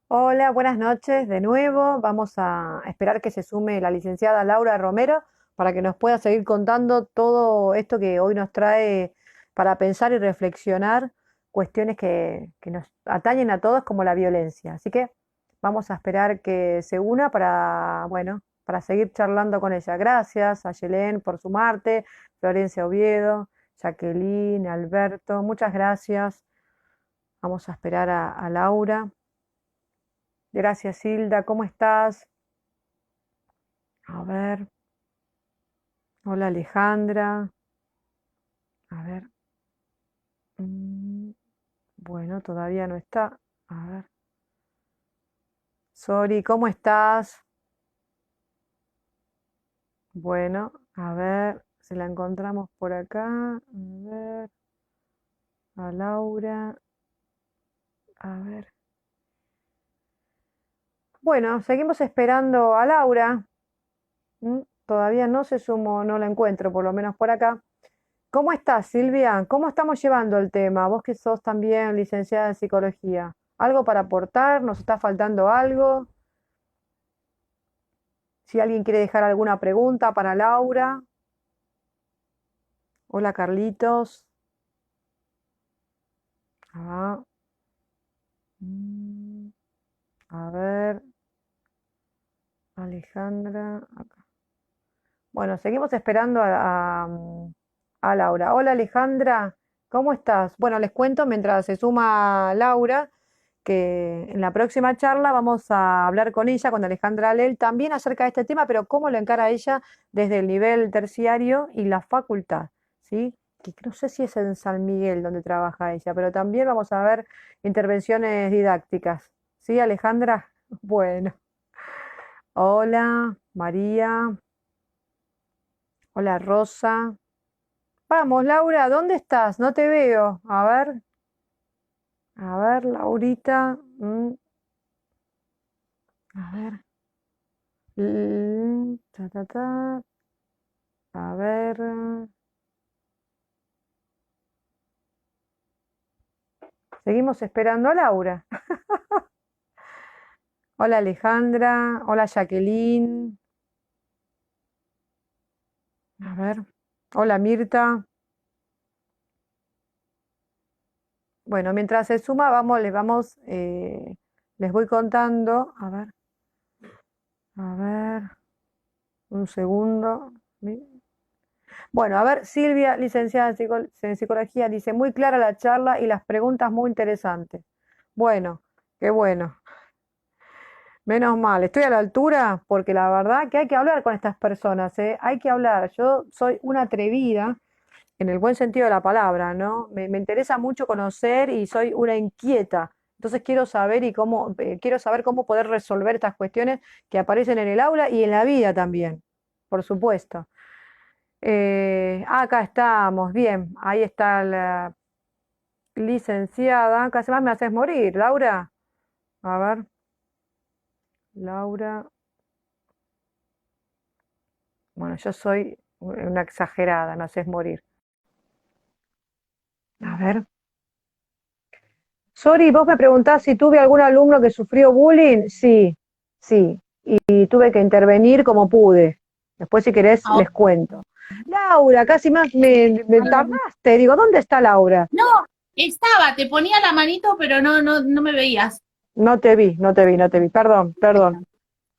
Hola, buenas noches de nuevo. Vamos a esperar que se sume la licenciada Laura Romero para que nos pueda seguir contando todo esto que hoy nos trae para pensar y reflexionar cuestiones que nos atañen a todos como la violencia. Así que vamos a esperar que se una para, bueno, para seguir charlando con ella. Gracias a Yelén por sumarte, Florencia Oviedo, Jacqueline, Alberto, muchas gracias. Vamos a esperar a Laura. Gracias, Hilda. ¿Cómo estás? A ver. Hola, Alejandra. A ver. mm, Bueno, todavía no está. A ver. Sorry, ¿cómo estás? Bueno, a ver si la encontramos por acá. A ver. A Laura. A ver. Bueno, seguimos esperando a Laura. Todavía no se sumó, no la encuentro, por lo menos por acá. ¿Cómo estás, Silvia? ¿Cómo estamos llevando el tema? Vos que sos también licenciada en psicología. ¿Algo para aportar? ¿Nos está faltando algo? Si alguien quiere dejar alguna pregunta para Laura. Hola, Carlitos. Ah, mm, a ver, Alejandra. Acá. Bueno, seguimos esperando a Laura. Hola, Alejandra. ¿Cómo estás? Bueno, les cuento mientras se suma Laura que en la próxima charla vamos a hablar con ella, con Alejandra Lel, también acerca de este tema, pero cómo lo encara ella desde el nivel terciario y la facultad, ¿sí? Que no sé si es en San Miguel donde trabaja ella, pero también vamos a ver intervenciones didácticas, ¿sí, Alejandra? Bueno, hola, María, hola, Rosa. Vamos, Laura, ¿dónde estás? No te veo. A ver, Laurita. A ver. Ta, ta, ta. A ver. Seguimos esperando a Laura. Hola Alejandra. Hola Jacqueline. A ver. Hola Mirta. Bueno, mientras se suma, les voy contando. A ver, un segundo. Bueno, a ver, Silvia, licenciada en psicología, dice, muy clara la charla y las preguntas muy interesantes. Bueno, qué bueno. Menos mal, estoy a la altura porque la verdad que hay que hablar con estas personas, ¿eh? Hay que hablar. Yo soy una atrevida en el buen sentido de la palabra, ¿no? Me interesa mucho conocer y soy una inquieta. Entonces quiero saber cómo poder resolver estas cuestiones que aparecen en el aula y en la vida también, por supuesto. Acá estamos, bien, ahí está la licenciada. Casi más me haces morir, Laura. A ver, Laura. Bueno, yo soy una exagerada, me haces morir. A ver. Sorry, vos me preguntás si tuve algún alumno que sufrió bullying. Sí, sí. Y tuve que intervenir como pude. Después, si querés, Ahora, les cuento. Laura, casi más me tardaste. Digo, ¿dónde está Laura? no, estaba, te ponía la manito, pero no me veías. No te vi, no te vi, no te vi. Perdón, Ahí perdón. está.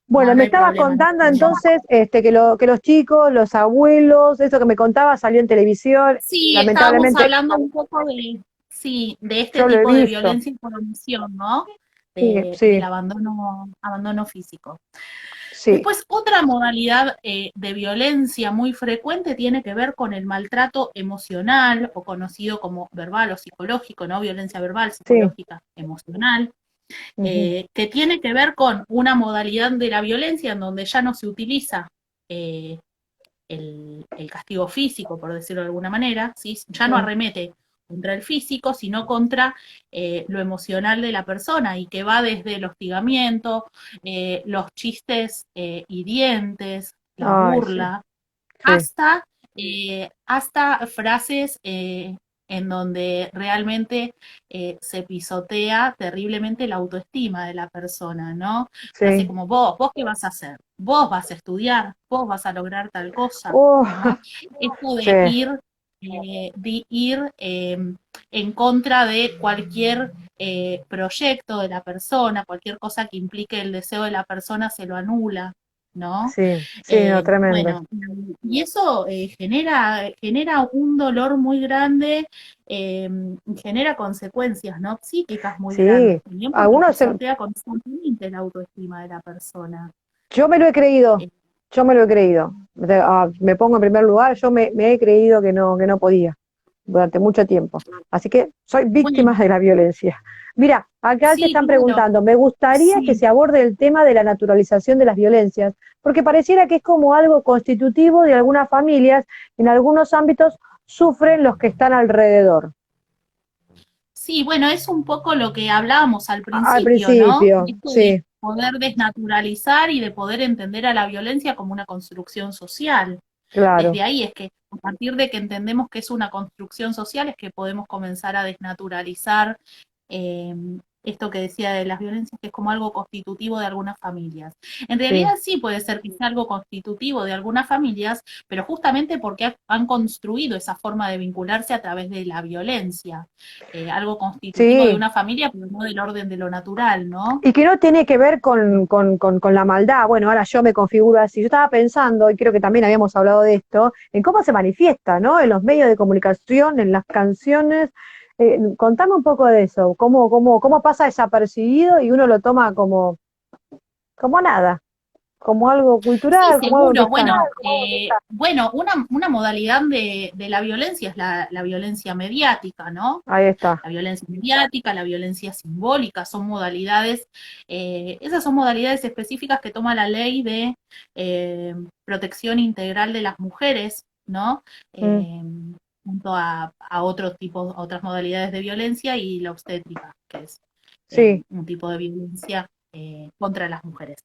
Bueno, No me hay estabas problema, no hay contando problema. entonces que los chicos, los abuelos, eso que me contabas salió en televisión. Sí, estábamos Lamentablemente, hablando un poco de, sí, de este yo lo he tipo de visto. violencia por omisión, ¿no? Sí, Del sí, abandono físico. sí, Después, otra modalidad de violencia muy frecuente tiene que ver con el maltrato emocional, o conocido como verbal o psicológico, ¿no? Violencia verbal, sí. psicológica, emocional. Ujú. Que tiene que ver con una modalidad de la violencia en donde ya no se utiliza eh, el castigo físico, por decirlo de alguna manera, ¿sí? Ya no Sí. arremete contra el físico, sino contra lo emocional de la persona y que va desde el hostigamiento, los chistes hirientes, la Ay, sí, burla, sí. hasta frases en donde realmente se pisotea terriblemente la autoestima de la persona, ¿no? Frase sí. como vos qué vas a hacer, vos vas a estudiar, vos vas a lograr tal cosa, Oh, ¿no? Esto sí, de ir en contra de cualquier proyecto de la persona, cualquier cosa que implique el deseo de la persona se lo anula, ¿no? sí, sí, no, tremendo. Bueno, y eso genera un dolor muy grande, eh, genera consecuencias, ¿no? Psíquicas muy grandes, Sí, también porque algunos, pisotea constantemente la autoestima de la persona. yo me lo he creído, Eh, yo me lo he creído. Me pongo en primer lugar, me he creído que no podía durante mucho tiempo. Así que soy víctima bueno, de la violencia. Mira, acá te sí, están claro, preguntando, me gustaría que sí. se aborde el tema de la naturalización de las violencias, porque pareciera que es como algo constitutivo de algunas familias, en algunos ámbitos sufren los que están alrededor. Sí, bueno, es un poco lo que hablábamos al Al principio, ¿no? principio, Esto de sí, poder desnaturalizar y de poder entender a la violencia como una construcción social. claro, Desde ahí es que, a partir de que entendemos que es una construcción social, es que podemos comenzar a desnaturalizar eh, esto que decía de las violencias, que es como algo constitutivo de algunas familias. En sí. realidad sí puede ser que sea algo constitutivo de algunas familias, pero justamente porque han construido esa forma de vincularse a través de la violencia. Algo constitutivo de Sí, una familia, pero no del orden de lo natural, ¿no? y que no tiene que ver con la maldad. Bueno, ahora yo me configuro así. Yo estaba pensando, y creo que también habíamos hablado de esto, en cómo se manifiesta, ¿no? En los medios de comunicación, en las canciones. Contame un poco de eso, cómo pasa desapercibido y uno lo toma como nada, como algo Sí, cultural, como algo que seguro. está. Bueno, una modalidad de la violencia es la violencia mediática, ¿no? Ahí está. La violencia mediática, la violencia simbólica, son modalidades, esas son modalidades específicas que toma la ley de protección integral de las mujeres, ¿no? Mm, Eh, junto a otros tipos, otras modalidades de violencia y la obstétrica, que es sí, un tipo de violencia contra las mujeres.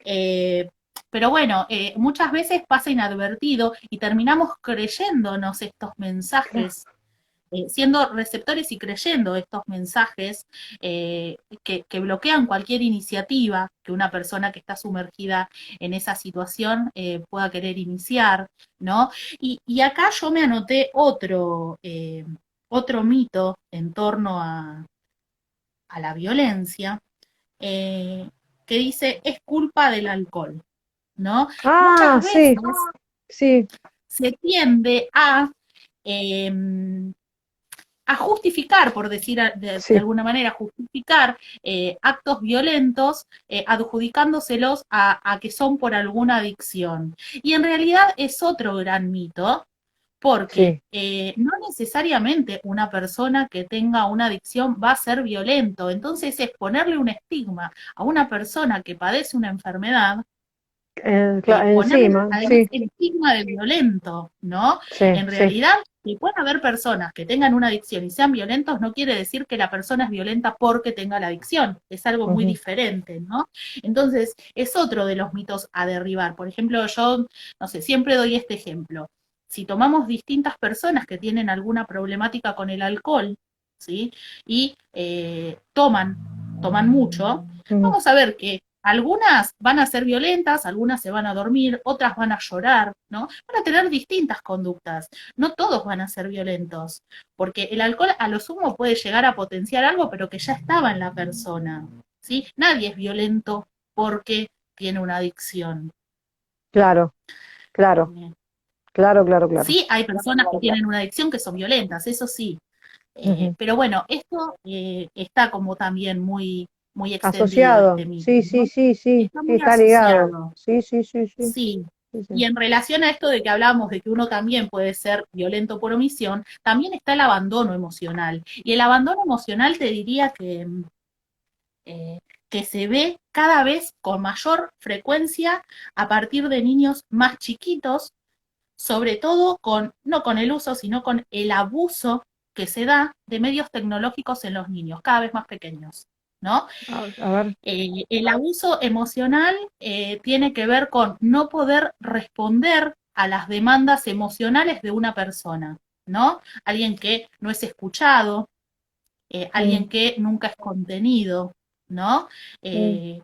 Eh, pero bueno, muchas veces pasa inadvertido y terminamos creyéndonos estos claro, mensajes, siendo receptores y creyendo estos mensajes que bloquean cualquier iniciativa que una persona que está sumergida en esa situación pueda querer iniciar, ¿no? Y acá yo me anoté otro mito en torno a la violencia, eh, que dice es culpa del alcohol, ¿no? ah, Muchas veces sí, sí, se tiende eh, a justificar, por decir de sí. alguna manera, justificar actos violentos adjudicándoselos a que son por alguna adicción. Y en realidad es otro gran mito, porque Sí. no necesariamente una persona que tenga una adicción va a ser violento. Entonces es ponerle un estigma a una persona que padece una enfermedad, ponerle Encima, además sí, el estigma de violento, ¿no? sí, En sí. realidad, que pueden haber personas que tengan una adicción y sean violentos, no quiere decir que la persona es violenta porque tenga la adicción, es algo muy Ujú. diferente, ¿no? Entonces, es otro de los mitos a derribar. Por ejemplo, yo, no sé, siempre doy este ejemplo. Si tomamos distintas personas que tienen alguna problemática con el alcohol, ¿sí? Y toman mucho, Mm, vamos a ver que algunas van a ser violentas, algunas se van a dormir, otras van a llorar, ¿no? Van a tener distintas conductas. No todos van a ser violentos, porque el alcohol a lo sumo puede llegar a potenciar algo, pero que ya estaba en la persona, ¿sí? Nadie es violento porque tiene una adicción. claro, claro, claro. Sí, hay personas que tienen una adicción que son violentas, eso sí. Ujú. Pero bueno, esto está como también muy extendido Asociado, este mito, sí, sí, ¿no? sí, sí, Está sí, muy está ligado. asociado. Sí, sí, sí, sí, Sí, sí, sí. y en relación a esto de que hablamos de que uno también puede ser violento por omisión, también está el abandono emocional. Y el abandono emocional te diría eh, que se ve cada vez con mayor frecuencia a partir de niños más chiquitos, sobre todo no con el uso, sino con el abuso que se da de medios tecnológicos en los niños, cada vez más pequeños, ¿no? A ver, El abuso emocional tiene que ver con no poder responder a las demandas emocionales de una persona. ¿no? Alguien que no es escuchado, Mm, alguien que nunca es contenido, ¿no? mm. Eh,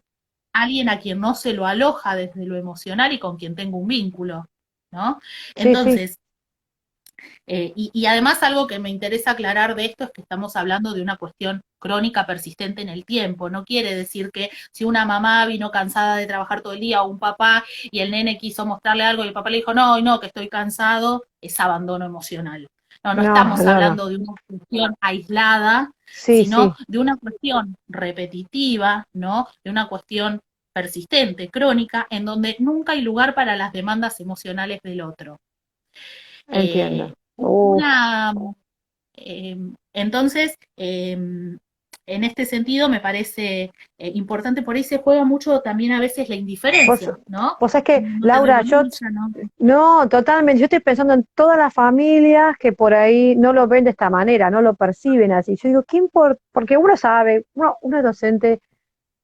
alguien a quien no se lo aloja desde lo emocional y con quien tengo un vínculo, ¿no? Sí, sí. Entonces, y además algo que me interesa aclarar de esto es que estamos hablando de una cuestión crónica persistente en el tiempo. No quiere decir que si una mamá vino cansada de trabajar todo el día o un papá y el nene quiso mostrarle algo y el papá le dijo, no, no, que estoy cansado, es abandono emocional. No, no No, estamos no, no. hablando de una cuestión aislada, Sí, sino sí, de una cuestión repetitiva, ¿no? De una cuestión persistente, crónica, en donde nunca hay lugar para las demandas emocionales del otro. entiendo. Uf. Una, entonces, en este sentido me parece importante, por ahí se juega mucho también a veces la Vos, indiferencia, ¿no? vos sabés que, No te doy Laura, yo, bolilla, ¿no? no, totalmente, yo estoy pensando en todas las familias que por ahí no lo ven de esta manera, no lo perciben así. Yo digo, ¿qué importa? Porque uno sabe, uno es docente,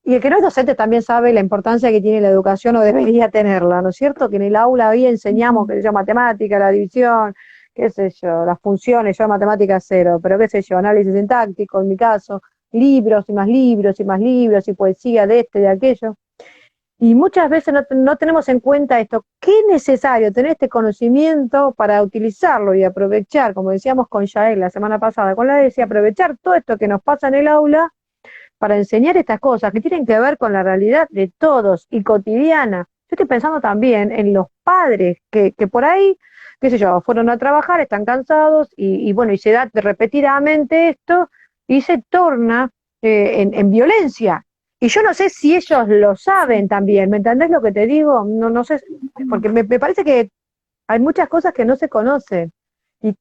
y el que no es docente también sabe la importancia que tiene la educación o debería tenerla, ¿no es cierto? Que en el aula hoy enseñamos, qué sé yo, matemática, la división, qué sé yo, las funciones, yo matemática cero, pero qué sé yo, análisis sintáctico, en mi caso, libros y más libros y más libros y poesía de este, de aquello. Y muchas veces no tenemos en cuenta esto. ¿Qué es necesario tener este conocimiento para utilizarlo y aprovechar, como decíamos con Yael la semana pasada, con la ESI, aprovechar todo esto que nos pasa en el aula para enseñar estas cosas que tienen que ver con la realidad de todos y cotidiana? Yo estoy pensando también en los padres que por ahí, qué sé yo, fueron a trabajar, están cansados y bueno, y se da repetidamente esto y se torna en violencia. Y yo no sé si ellos lo saben también, ¿me entendés lo que te digo? No, no sé, porque me parece que hay muchas cosas que no se conocen. Y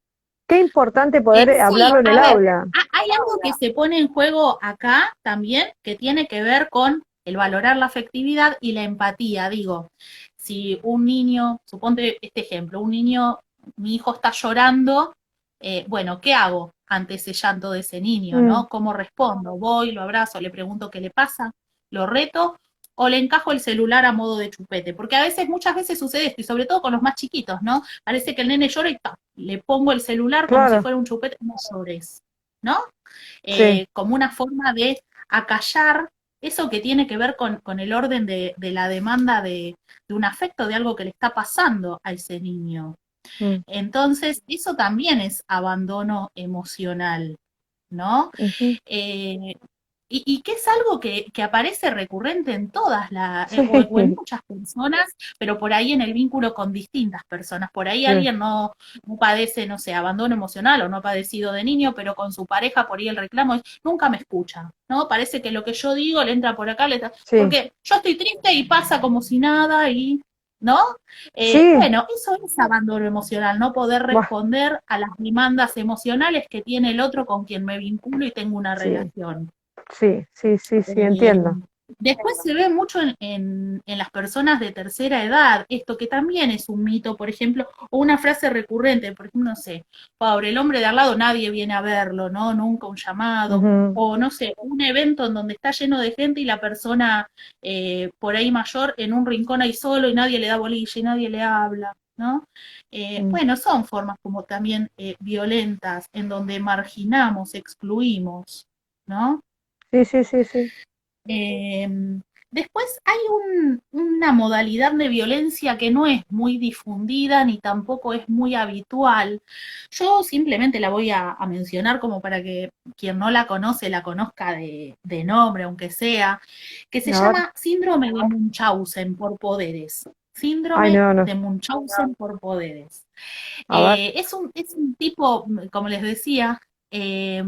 qué importante poder Sí, hablarlo en el a ver, aula. hay algo que se pone en juego acá también que tiene que ver con el valorar la afectividad y la empatía. Digo, si un niño, suponte este ejemplo, un niño, mi hijo está llorando, bueno, ¿qué hago ante ese llanto de ese niño, Mm, no? ¿Cómo respondo? Voy, lo abrazo, le pregunto qué le pasa, lo reto o le encajo el celular a modo de chupete, porque a veces, muchas veces sucede esto, y sobre todo con los más chiquitos, ¿no? Parece que el nene llora y ¡ta! Le pongo el celular como si claro, fuera un chupete, no llores, ¿no? sí. Como una forma de acallar eso que tiene que ver con el orden de la demanda de un afecto, de algo que le está pasando a ese niño. Mm, Entonces, eso también es abandono emocional, ¿no? ujú. Eh, y que es algo que aparece recurrente en todas Sí, o en muchas personas, pero por ahí en el vínculo con distintas personas. Por ahí sí, alguien no padece, no sé, abandono emocional o no ha padecido de niño, pero con su pareja por ahí el reclamo es, nunca me escucha, ¿no? Parece que lo que yo digo le entra por acá, sí, porque yo estoy triste y pasa como si nada y, ¿no? sí, Bueno, eso es abandono emocional, no poder buah, responder a las demandas emocionales que tiene el otro con quien me vinculo y tengo una sí, relación. sí, sí, sí, sí, Eh, entiendo. Después se ve mucho en las personas de tercera edad, esto que también es un mito, por ejemplo, o una frase recurrente, por ejemplo, no sé, pobre, el hombre de al lado nadie viene a verlo, ¿no? Nunca un llamado, Ujú, o no sé, un evento en donde está lleno de gente y la persona por ahí mayor en un rincón ahí solo y nadie le da bolilla y nadie le habla, ¿no? mm. Bueno, son formas como también violentas en donde marginamos, excluimos, ¿no? Sí, sí, sí, sí. Eh, Después hay una modalidad de violencia que no es muy difundida ni tampoco es muy habitual. Yo simplemente la voy a mencionar como para que quien no la conoce la conozca de nombre, aunque sea, que se A ver, llama síndrome de Munchausen por poderes. ay, Síndrome no, no, de Munchausen por poderes. a ver. Es un tipo, como les decía, eh,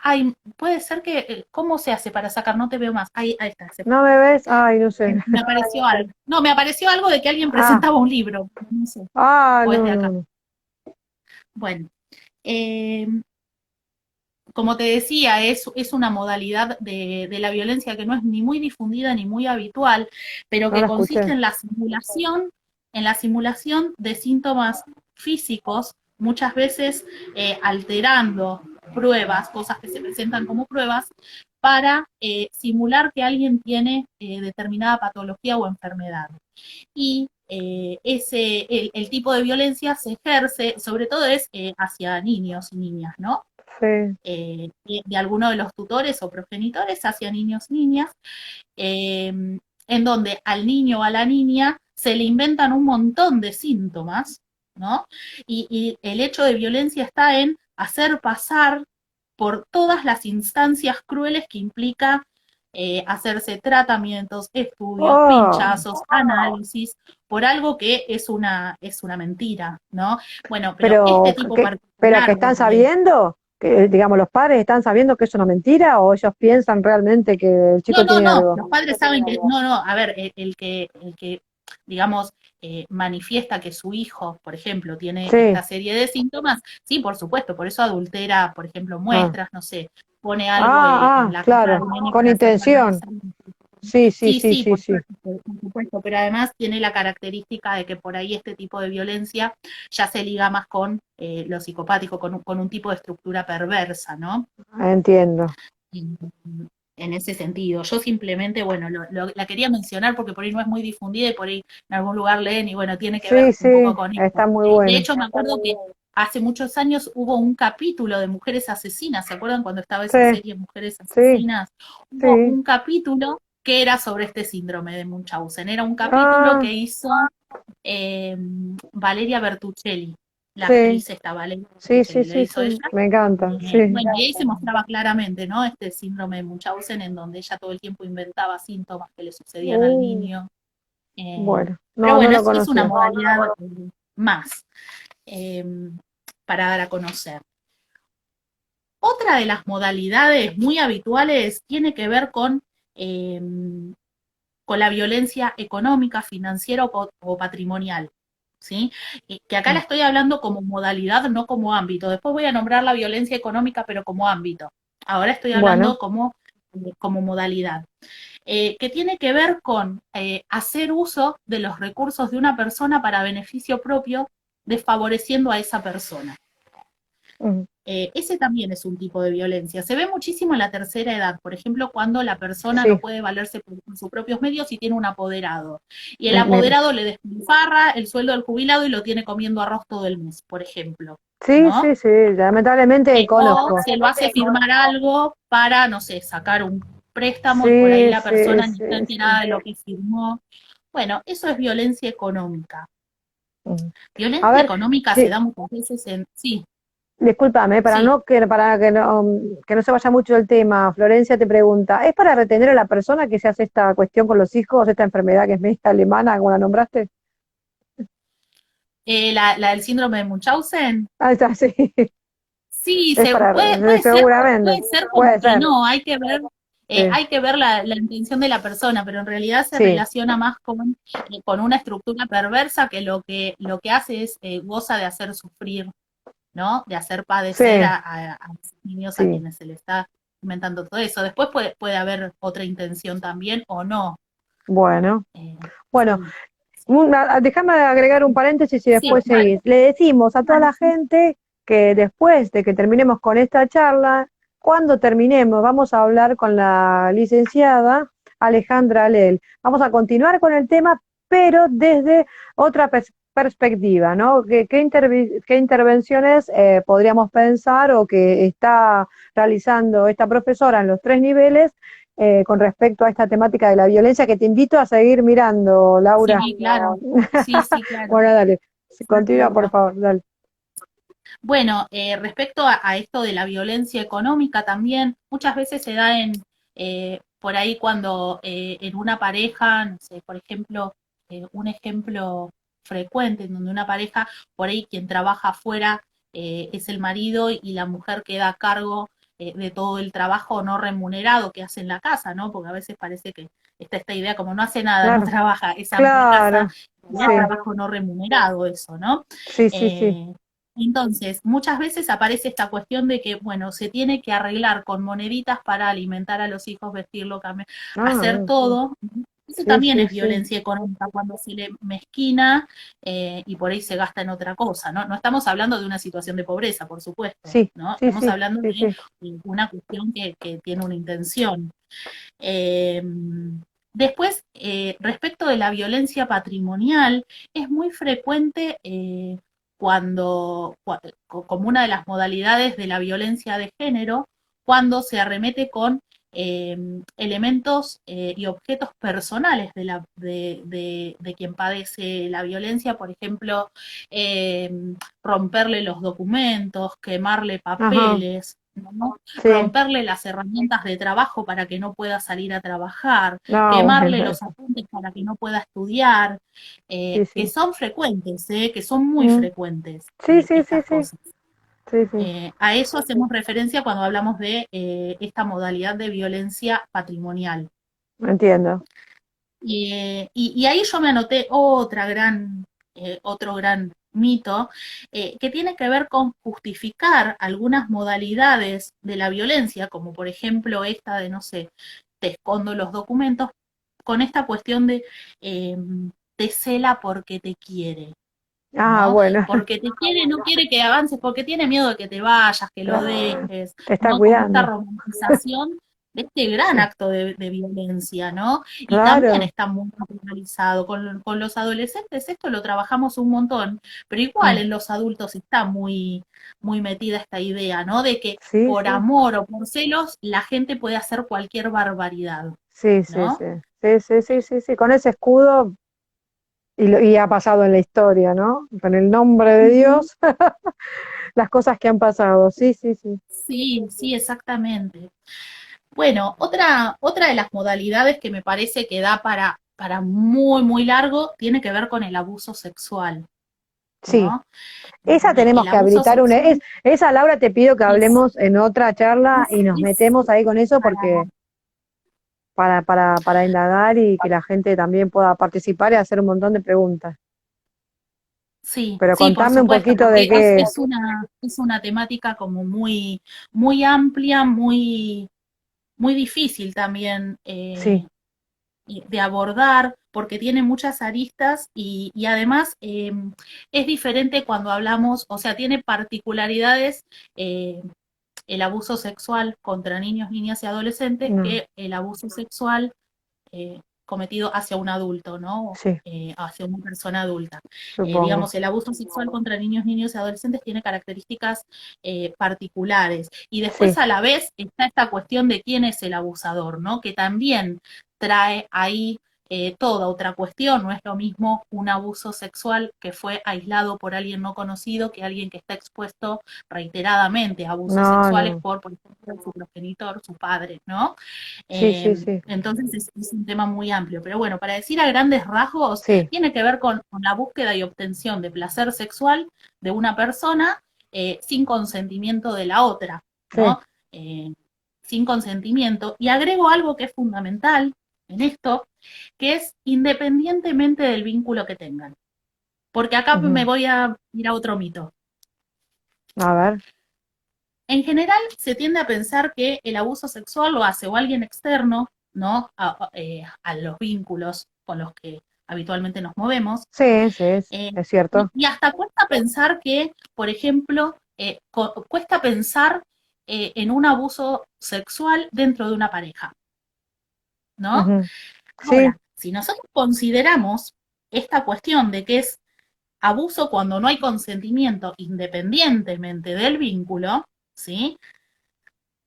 ay, puede ser que, ¿cómo se hace para sacar? No te veo más. Ahí está. ¿No me ves? Ay, no sé. Me apareció algo. No, me apareció algo de que alguien Ah, presentaba un libro. No sé, o es no, de no, acá. no. Bueno, eh, como te decía, es una modalidad de la violencia que no es ni muy difundida ni muy habitual, pero No que la consiste escuché. en la simulación de síntomas físicos, muchas veces alterando pruebas, cosas que se presentan como pruebas, para simular que alguien tiene determinada patología o enfermedad. Y el tipo de violencia se ejerce, sobre todo es hacia niños y niñas, ¿no? sí. De alguno de los tutores o progenitores hacia niños y niñas, eh, en donde al niño o a la niña se le inventan un montón de síntomas, ¿no? Y el hecho de violencia está en hacer pasar por todas las instancias crueles que implica hacerse tratamientos, estudios, Oh, pinchazos, análisis, por algo que es una mentira, ¿no? Bueno, pero este pero tipo pero que particular de están violencia. sabiendo, que digamos los padres están sabiendo que es una mentira o ellos piensan realmente que el No, chico no, tiene no, algo. los padres saben que, no, no, a ver, el que digamos, manifiesta que su hijo, por ejemplo, tiene esta Sí, serie de síntomas, sí, por supuesto, por eso adultera, por ejemplo, ah, muestras, no sé, pone algo en la cara claro, del nene con para hacer intención. paralizar. Sí, sí, Sí, sí, sí, sí, sí. por supuesto, pero además tiene la característica de que por ahí este tipo de violencia ya se liga más con lo psicopático, con un tipo de estructura perversa, ¿no? Entiendo. En ese sentido. Yo simplemente, bueno, la quería mencionar porque por ahí no es muy difundida y por ahí en algún lugar leen y bueno, tiene que ver Sí, un poco sí, con esto. está muy De bueno. hecho, me acuerdo que hace muchos años hubo un capítulo de Mujeres Asesinas, ¿se acuerdan cuando estaba Sí, esa serie Mujeres sí, Asesinas? Hubo sí. un capítulo que era sobre este síndrome de Munchausen. Era un capítulo Ah, que hizo eh, Valeria Bertuccelli, la sí, actriz esta Valeria sí, sí, Bertuccelli, lo sí, hizo sí. ella. Me encanta, sí. Bueno, y ahí se mostraba claramente, ¿no? Este síndrome de Munchausen, en donde ella todo el tiempo inventaba síntomas que le sucedían al Uh, niño. Eh, bueno, pero no, no bueno, lo es una conocía. modalidad más eh, para dar a conocer. Otra de las modalidades muy habituales tiene que ver eh, con la violencia económica, financiera o patrimonial. ¿Sí? Que acá la Mm, estoy hablando como modalidad, no como ámbito. Después voy a nombrar la violencia económica, pero como ámbito. Ahora estoy bueno, hablando como modalidad, que tiene que ver con hacer uso de los recursos de una persona para beneficio propio, desfavoreciendo a esa persona. mm, Ese también es un tipo de violencia. Se ve muchísimo en la tercera edad, por ejemplo, cuando la persona no sí. puede valerse por sus propios medios y tiene un apoderado. Y el Me- me- apoderado le despilfarra el sueldo del jubilado y lo tiene comiendo arroz todo el mes, por ejemplo. sí, ¿No? sí, sí. Lamentablemente O conozco. se lo hace firmar algo para, no sé, sacar un préstamo y por ahí Sí, la sí, persona ni sí, está sí. enterada de lo que firmó. Bueno, eso es violencia económica. Mm. A Violencia ver, económica se sí, da muchas veces en... Sí, discúlpame, sí. para que no se vaya mucho el tema, Florencia te pregunta, ¿es para retener a la persona que se hace esta cuestión con los hijos, esta enfermedad que es media alemana, como la nombraste? La del síndrome de Munchausen. Ah, está, sí. Sí, Es seguramente. puede ser como Puede que ser. no, Sí, hay que ver la intención de la persona, pero en realidad se sí, relaciona más con una estructura perversa que lo que hace es goza de hacer sufrir, ¿no? De hacer padecer sí, a los niños a sí. quienes se les está inventando todo eso. Después puede haber otra intención también o no. Bueno, Eh, bueno, sí, déjame agregar un paréntesis y sí, después seguir. Le decimos a toda la gente que después de que terminemos con esta charla, cuando terminemos, vamos a hablar con la licenciada Alejandra Alel. Vamos a continuar con el tema, pero desde otra perspectiva, ¿no? ¿Qué intervenciones podríamos pensar o que está realizando esta profesora en los tres niveles con respecto a esta temática de la violencia, que te invito a seguir mirando, Laura? sí, claro. Sí, sí, claro. Bueno, dale, Sí, continúa por seguro. favor, dale. Bueno, respecto a esto de la violencia económica también, muchas veces se da por ahí cuando en una pareja, no sé, por ejemplo, un ejemplo frecuente en donde una pareja, por ahí quien trabaja afuera es el marido y la mujer queda a cargo de todo el trabajo no remunerado que hace en la casa, ¿no? Porque a veces parece que está esta idea como no hace nada, no Claro, trabaja, es ama de casa, claro, es sí, trabajo no remunerado eso, ¿no? sí, sí, sí. Eh, entonces, muchas veces aparece esta cuestión de que, bueno, se tiene que arreglar con moneditas para alimentar a los hijos, vestirlo, hacer Ah, todo. Eso sí, también sí, es sí, violencia económica cuando se le mezquina y por ahí se gasta en otra cosa, ¿no? No estamos hablando de una situación de pobreza, por supuesto, sí, ¿no? sí, Estamos sí, hablando sí, de sí. una cuestión que tiene una intención. Eh, Después, respecto de la violencia patrimonial, es muy frecuente como una de las modalidades de la violencia de género, cuando se arremete con elementos y objetos personales de quien padece la violencia, por ejemplo, eh, romperle los documentos, quemarle Ajá, papeles, ¿no? sí, Romperle las herramientas de trabajo para que no pueda salir a trabajar, no, quemarle bueno, los eso, apuntes para que no pueda estudiar, sí, que sí. son frecuentes, que son muy Mm, frecuentes sí, sí, sí, estas sí, cosas. sí, sí, A eso hacemos referencia cuando hablamos de esta modalidad de violencia patrimonial. entiendo. Y ahí yo me anoté otro gran mito que tiene que ver con justificar algunas modalidades de la violencia, como por ejemplo esta de, no sé, te escondo los documentos, con esta cuestión de eh, te cela porque te quiere. Ah, ¿No? bueno, Porque te quiere, no quiere que avances, porque tiene miedo de que te vayas, que lo claro, dejes, te está ¿no? Como esta cuidando. romantización de este gran Sí, acto de violencia, ¿no? Y también claro. está muy naturalizado. Con los adolescentes esto lo trabajamos un montón, pero igual Mm, en los adultos está muy, muy metida esta idea, ¿no? De que sí, por sí, amor o por celos la gente puede hacer cualquier barbaridad, sí, sí, ¿no? sí, sí, sí, sí, sí, sí, con ese escudo y ha pasado en la historia, ¿no? Con el nombre de Ujú. Dios, las cosas que han pasado, sí, sí, sí, Sí, sí, exactamente. Bueno, otra de las modalidades que me parece que da para muy, muy largo tiene que ver con el abuso sexual, sí. ¿no? Esa El tenemos que abuso habilitar sexual esa Laura te pido que es, hablemos en otra charla y nos es metemos ahí con eso para, porque para indagar y que la gente también pueda participar y hacer un montón de preguntas. sí, Pero sí, por contame un supuesto, poquito de porque qué. es una temática como muy, muy amplia, muy, muy difícil también Sí, de abordar porque tiene muchas aristas y además es diferente cuando hablamos, o sea, tiene particularidades eh, el abuso sexual contra niños, niñas y adolescentes no, que el abuso sexual cometido hacia un adulto, ¿no? sí, Hacia una persona adulta. supongo. Digamos, el abuso sexual contra niños, niños y adolescentes tiene características particulares. Y después Sí, a la vez está esta cuestión de quién es el abusador, ¿no? Que también trae ahí toda otra cuestión. No es lo mismo un abuso sexual que fue aislado por alguien no conocido que alguien que está expuesto reiteradamente a abusos no, sexuales no. por ejemplo, su progenitor, su padre, ¿no? Sí, sí, sí, Entonces es un tema muy amplio. Pero bueno, para decir a grandes rasgos, sí, tiene que ver con la búsqueda y obtención de placer sexual de una persona sin consentimiento de la otra, sí. ¿no? Eh, sin consentimiento. Y agrego algo que es fundamental en esto, que es independientemente del vínculo que tengan. Porque acá me Ujú. voy a ir a otro mito. A ver, En general, se tiende a pensar que el abuso sexual lo hace o alguien externo, ¿no? A los vínculos con los que habitualmente nos movemos. sí, sí, Eh, es cierto. y hasta cuesta pensar que, por ejemplo, cuesta pensar en un abuso sexual dentro de una pareja, ¿no? Ujú. Sí, Ahora, si nosotros consideramos esta cuestión de que es abuso cuando no hay consentimiento independientemente del vínculo, ¿sí?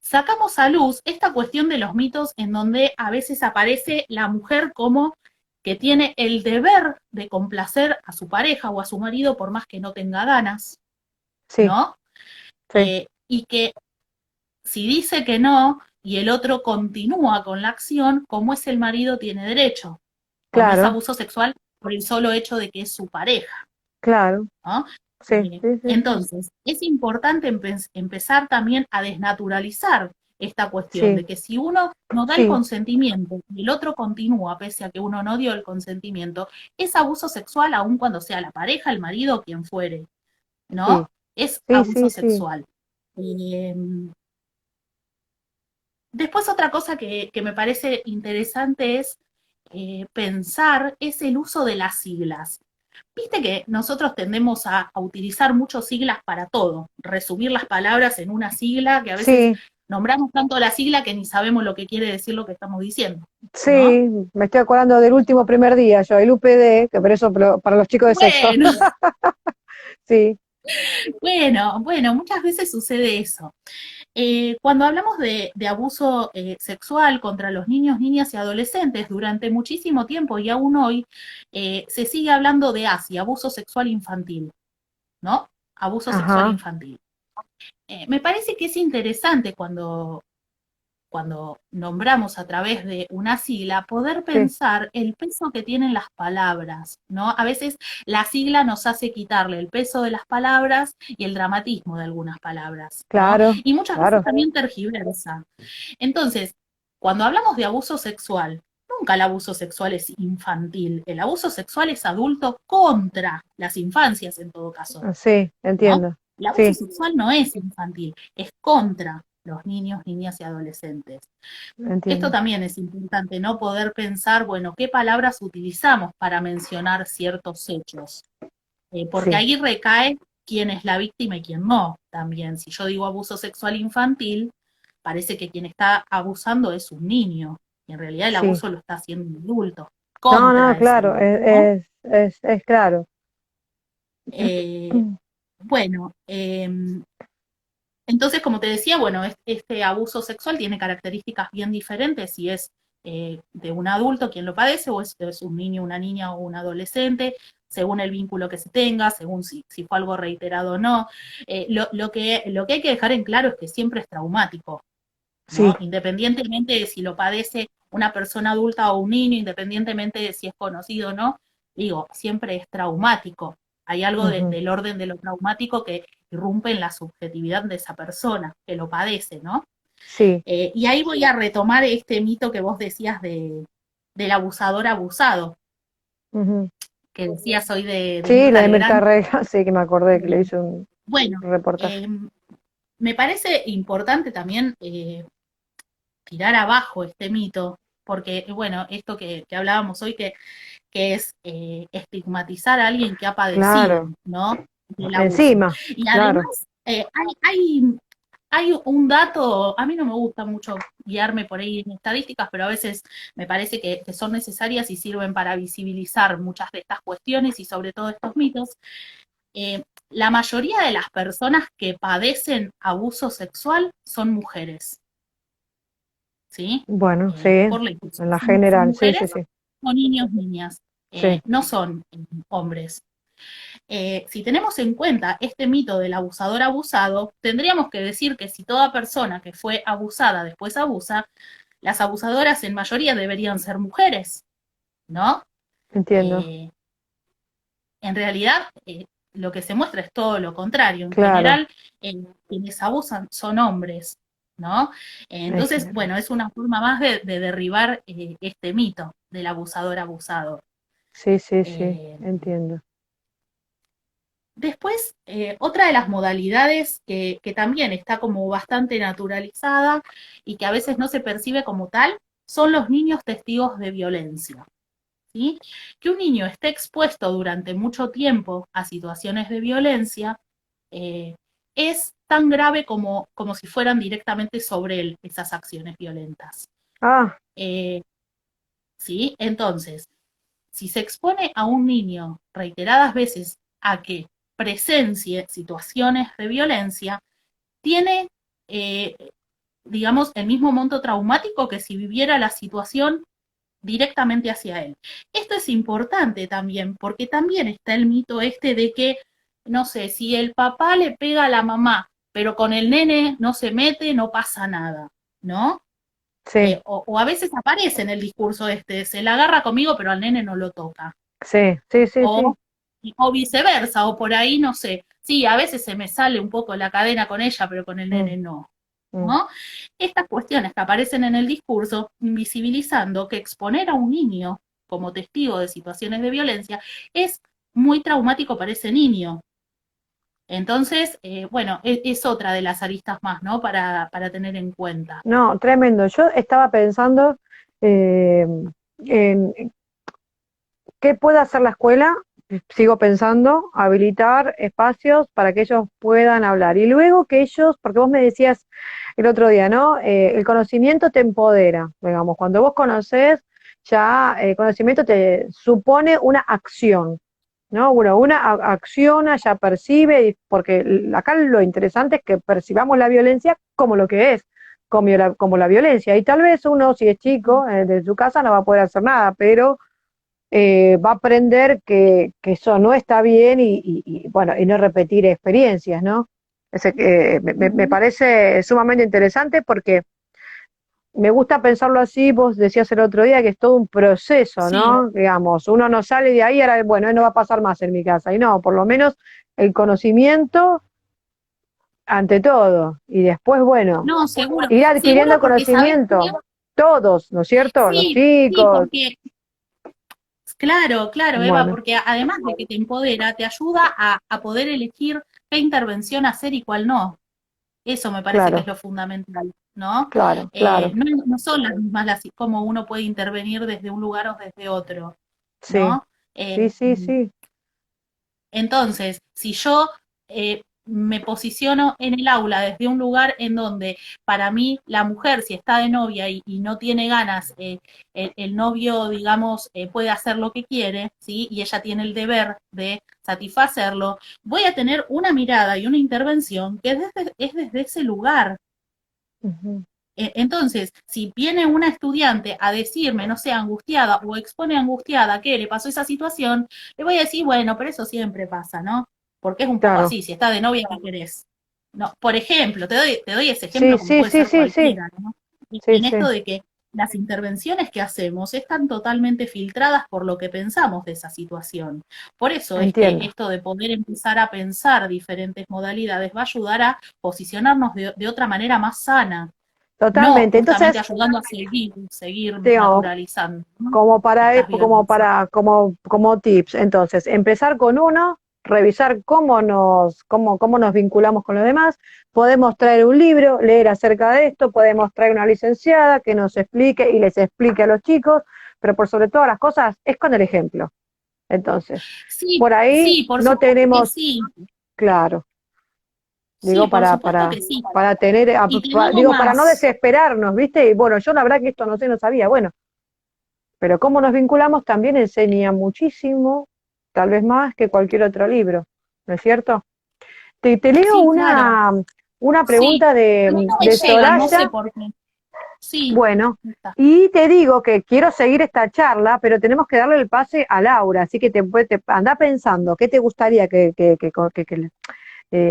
Sacamos a luz esta cuestión de los mitos en donde a veces aparece la mujer como que tiene el deber de complacer a su pareja o a su marido por más que no tenga ganas, sí, ¿no? sí, Y que si dice que no y el otro continúa con la acción, como es el marido tiene derecho, o no es claro, abuso sexual por el solo hecho de que es su pareja, claro, ¿no? sí, sí, sí, sí, Entonces, es importante empezar también a desnaturalizar esta cuestión sí, de que si uno no da el sí, consentimiento y el otro continúa pese a que uno no dio el consentimiento, es abuso sexual aun cuando sea la pareja, el marido o quien fuere, sí, ¿no? Es sí, abuso sí, sí, sexual. Eh, Después otra cosa que me parece interesante es pensar es el uso de las siglas. Viste que nosotros tendemos a utilizar muchas siglas para todo, resumir las palabras en una sigla que a veces sí, nombramos tanto la sigla que ni sabemos lo que quiere decir lo que estamos diciendo, Sí, ¿no? me estoy acordando del último primer día, yo, el UPD, que por eso para los chicos de sexto. Bueno, Sí, bueno, muchas veces sucede eso. Cuando hablamos de abuso sexual contra los niños, niñas y adolescentes, durante muchísimo tiempo y aún hoy, se sigue hablando de ASI, abuso sexual infantil, ¿no? Abuso sexual ajá, infantil. Me parece que es interesante cuando nombramos a través de una sigla, poder sí, pensar el peso que tienen las palabras, ¿no? A veces la sigla nos hace quitarle el peso de las palabras y el dramatismo de algunas palabras, ¿no? claro, Y muchas veces claro, también tergiversa. Entonces, cuando hablamos de abuso sexual, nunca el abuso sexual es infantil, el abuso sexual es adulto contra las infancias en todo caso, sí, ¿no? entiendo, El abuso sí, sexual no es infantil, es contra los niños, niñas y adolescentes. Esto entiendo, también es importante, ¿no? Poder pensar, bueno, qué palabras utilizamos para mencionar ciertos hechos, porque sí, ahí recae quién es la víctima y quién no, también. Si yo digo abuso sexual infantil, parece que quien está abusando es un niño, y en realidad el sí. abuso lo está haciendo un adulto No, no, contra ese claro, adulto, ¿no? es claro. Eh, bueno, entonces, como te decía, bueno, este abuso sexual tiene características bien diferentes si es de un adulto quien lo padece o es un niño, una niña o un adolescente, según el vínculo que se tenga, según si fue algo reiterado o no. Lo que hay que dejar en claro es que siempre es traumático, Sí, ¿no? Independientemente de si lo padece una persona adulta o un niño, independientemente de si es conocido o no, digo, siempre es traumático. Hay algo ujú, del orden de lo traumático que irrumpe en la subjetividad de esa persona que lo padece, ¿no? sí, Y ahí voy a retomar este mito que vos decías del abusador abusado, ujú. que decías hoy de Sí, la Mirta de Mirta Legrand. Rega, sí que me acordé que le Eh, hizo un bueno, reportaje. eh, me parece importante también tirar abajo este mito, porque, bueno, esto que hablábamos hoy, que es estigmatizar a alguien que ha padecido, Claro, ¿no? Del abuso. encima, Y claro, además, hay un dato, a mí no me gusta mucho guiarme por ahí en estadísticas, pero a veces me parece que son necesarias y sirven para visibilizar muchas de estas cuestiones y sobre todo estos mitos. La mayoría de las personas que padecen abuso sexual son mujeres. ¿Sí? bueno, sí, en Por ley, la son general, sí, sí, mujeres sí, o niños, niñas, sí, no son hombres. Si tenemos en cuenta este mito del abusador abusado, tendríamos que decir que si toda persona que fue abusada después abusa, las abusadoras en mayoría deberían ser mujeres, ¿no? entiendo, Eh, en realidad, lo que se muestra es todo lo contrario. En claro, general, quienes abusan son hombres, ¿no? en Entonces, general. bueno, es una forma más de derribar este mito del abusador abusado. Sí, sí, sí, Eh, entiendo. Después, otra de las modalidades que también está como bastante naturalizada y que a veces no se percibe como tal, son los niños testigos de violencia. ¿Sí? Que un niño esté expuesto durante mucho tiempo a situaciones de violencia eh, es tan grave como si fueran directamente sobre él esas acciones violentas. Ah, Eh, ¿Sí? Entonces, si se expone a un niño reiteradas veces a que presencie situaciones de violencia, tiene, eh, digamos, el mismo monto traumático que si viviera la situación directamente hacia él. Esto es importante también, porque también está el mito este de que, no sé, si el papá le pega a la mamá, pero con el nene no se mete, no pasa nada, ¿no? sí, O a veces aparece en el discurso este, se la agarra conmigo, pero al nene no lo toca. sí, sí, sí, O, sí. o viceversa, o por ahí, no sé. Sí, a veces se me sale un poco la cadena con ella, pero con el Mm, nene no. mm. ¿No? Estas cuestiones que aparecen en el discurso, invisibilizando que exponer a un niño como testigo de situaciones de violencia es muy traumático para ese niño. Entonces, bueno, es otra de las aristas más, ¿no? Para tener en cuenta. No, tremendo. Yo estaba pensando eh, en qué puede hacer la escuela sigo pensando, habilitar espacios para que ellos puedan hablar. Y luego que ellos, porque vos me decías el otro día, ¿no? El conocimiento te empodera, digamos, cuando vos conocés, ya el conocimiento te supone una acción, ¿no? Bueno, acciona, ya percibe, porque acá lo interesante es que percibamos la violencia como lo que es, como la violencia. Y tal vez uno, si es chico, de su casa no va a poder hacer nada, pero va a aprender que eso no está bien bueno, y no repetir experiencias, ¿no? Me Ujú. parece sumamente interesante porque me gusta pensarlo así, vos decías el otro día que es todo un proceso, Sí, ¿no? Digamos, uno no sale de ahí, ahora, bueno, no va a pasar más en mi casa, y no, por lo menos el conocimiento ante todo, y después, bueno, no, seguro, ir seguro adquiriendo porque sabes conocimiento, qué, todos, ¿no es cierto? Los sí, sí, chicos, porque claro, claro, Eva, bueno, porque además de que te empodera, te ayuda a poder elegir qué intervención hacer y cuál no. Eso me parece que es claro, lo fundamental, ¿no? claro, claro, No son las mismas las como uno puede intervenir desde un lugar o desde otro, sí, ¿no? Eh, sí, sí, sí. entonces, si yo me posiciono en el aula desde un lugar en donde para mí la mujer, si está de novia y no tiene ganas, el novio, digamos, puede hacer lo que quiere, ¿sí? Y ella tiene el deber de satisfacerlo, voy a tener una mirada y una intervención que es desde ese lugar. Ujú. Entonces, si viene una estudiante a decirme, no sé, angustiada o expone angustiada que le pasó esa situación, le voy a decir, bueno, pero eso siempre pasa, ¿no? Porque es un poco Claro, así, si está de novia, ¿qué querés? No, por ejemplo, te doy ese sí, ejemplo como sí, puede sí, ser sí, sí, cualquiera, ¿no? sí, En esto sí, de que las intervenciones que hacemos están totalmente filtradas por lo que pensamos de esa situación. Por eso es que entiendo. esto de poder empezar a pensar diferentes modalidades va a ayudar a posicionarnos de otra manera más sana, no Totalmente. justamente Entonces, ayudando a seguir digamos, naturalizando, ¿no? Estas violencias. como tips, entonces, empezar con uno, revisar cómo nos vinculamos con los demás, podemos traer un libro, leer acerca de esto, podemos traer una licenciada que nos explique y les explique a los chicos, pero por sobre todas las cosas es con el ejemplo. Entonces, Sí, por ahí sí, por no supuesto que tenemos sí. claro. Sí, Digo, por supuesto que sí. para tener, Y te digo digo, para no más. desesperarnos, ¿viste? Y bueno, yo la verdad que esto no sé, no sabía, bueno, pero cómo nos vinculamos también enseña muchísimo, tal vez más que cualquier otro libro, ¿no es cierto? Te leo Sí, claro. una Sí. pregunta A mí no me de llegan, no sé Soraya, por qué. Sí. bueno, Está. y te digo que quiero seguir esta charla, pero tenemos que darle el pase a Laura, así que anda pensando, ¿qué te gustaría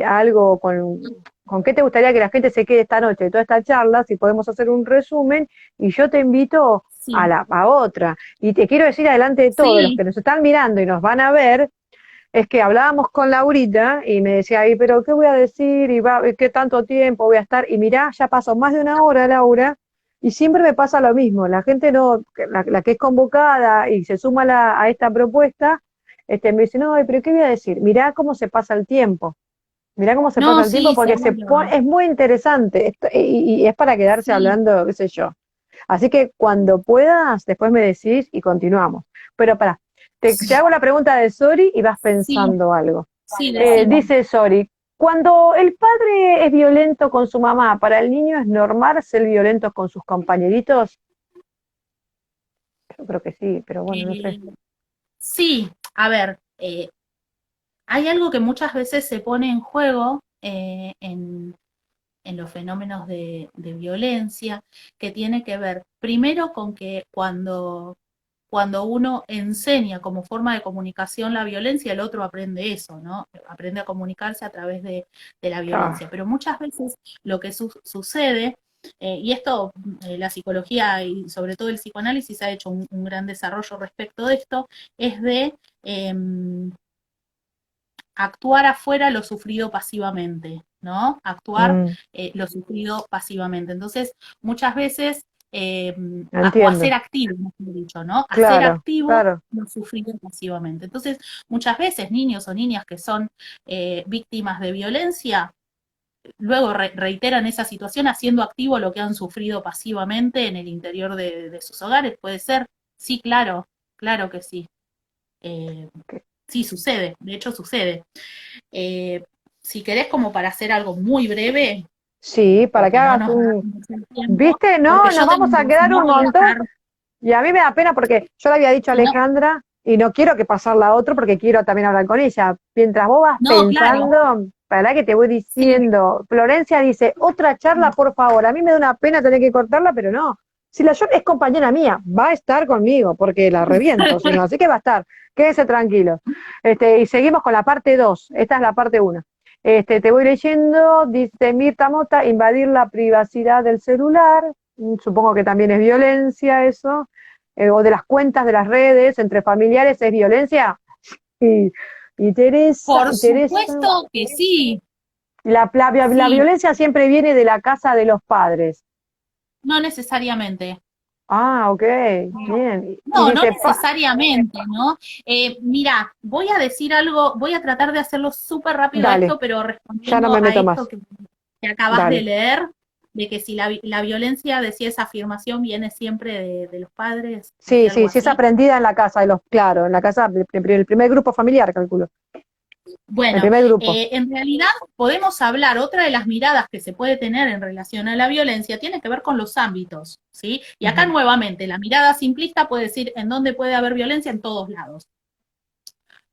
algo con qué te gustaría que la gente se quede esta noche de toda esta charla, si podemos hacer un resumen, y yo te invito Sí. a otra. Y te quiero decir adelante de todos los Sí. que nos están mirando y nos van a ver, es que hablábamos con Laurita y me decía, ay, pero ¿qué voy a decir? ¿Qué tanto tiempo voy a estar? Y mirá, ya pasó más de una hora, Laura, y siempre me pasa lo mismo. La gente no, la que es convocada y se suma a esta propuesta, me dice, no, ay, pero ¿qué voy a decir? Mirá cómo se pasa el tiempo. Mirá cómo se pasa No, el tiempo sí, porque seguro. es muy interesante y es para quedarse Sí. hablando, qué sé yo. Así que cuando puedas, después me decís y continuamos. Pero te hago la pregunta de Sori y vas Sí. pensando algo. Sí, decime. Dice Sori, cuando el padre es violento con su mamá, ¿para el niño es normal ser violento con sus compañeritos? Yo creo que sí, pero bueno, no sé. Eh, sí, a ver, hay algo que muchas veces se pone en juego en los fenómenos de violencia, que tiene que ver primero con que cuando uno enseña como forma de comunicación la violencia, el otro aprende eso, ¿no? Aprende a comunicarse a través de la Claro. violencia. Pero muchas veces lo que sucede, y esto la psicología y sobre todo el psicoanálisis ha hecho un gran desarrollo respecto de esto, es de actuar afuera lo sufrido pasivamente, ¿no? Actuar Mm, lo sufrido pasivamente. Entonces, muchas veces, o hacer entiendo. activo, mejor dicho, ¿no? Hacer Claro, activo claro. lo sufrido pasivamente. Entonces, muchas veces niños o niñas que son víctimas de violencia, luego reiteran esa situación haciendo activo lo que han sufrido pasivamente en el interior de sus hogares. ¿Puede ser? Sí, claro, claro que sí. Eh, Sí, sucede, de hecho sucede. Eh, si querés como para hacer algo muy breve, Sí, para que porque no hagas nos da un, mucho tiempo, ¿viste? No, porque nos yo tengo, vamos a si quedar no un voy a montón. estar, Y a mí me da pena porque yo le había dicho a si no, Alejandra y no quiero que pasarla a otro porque quiero también hablar con ella. Mientras vos vas no, claro, pensando, para que te voy sí, diciendo, Florencia dice, otra charla, por favor. A mí me da una pena tener que cortarla, pero no. Si la Yor es compañera mía, va a estar conmigo porque la reviento, si no, así que va a estar. Quédese tranquilo. Y seguimos con la parte 2. Esta es la parte uno. Te voy leyendo, dice Mirta Mota, invadir la privacidad del celular. Supongo que también es violencia eso, o de las cuentas de las redes entre familiares es violencia. Y, por y Teresa, supuesto que sí, la sí, violencia siempre viene de la casa de los padres. no necesariamente. Ah, ok, bien. Y No, no dice, necesariamente, ¿no? Mira, voy a decir algo, voy a tratar de hacerlo súper rápido a dale, esto, pero ya no respondiendo me a meto esto más, que acabas de dale. leer, de que si la violencia, decía esa afirmación, viene siempre de los padres, Sí, decía algo sí, sí es así. aprendida en la casa de los, claro, en la casa, el primer grupo familiar, calculo, el Bueno, primer grupo. en realidad podemos hablar, otra de las miradas que se puede tener en relación a la violencia tiene que ver con los ámbitos, ¿sí? Y acá Ujú. nuevamente, la mirada simplista puede decir en dónde puede haber violencia en todos lados.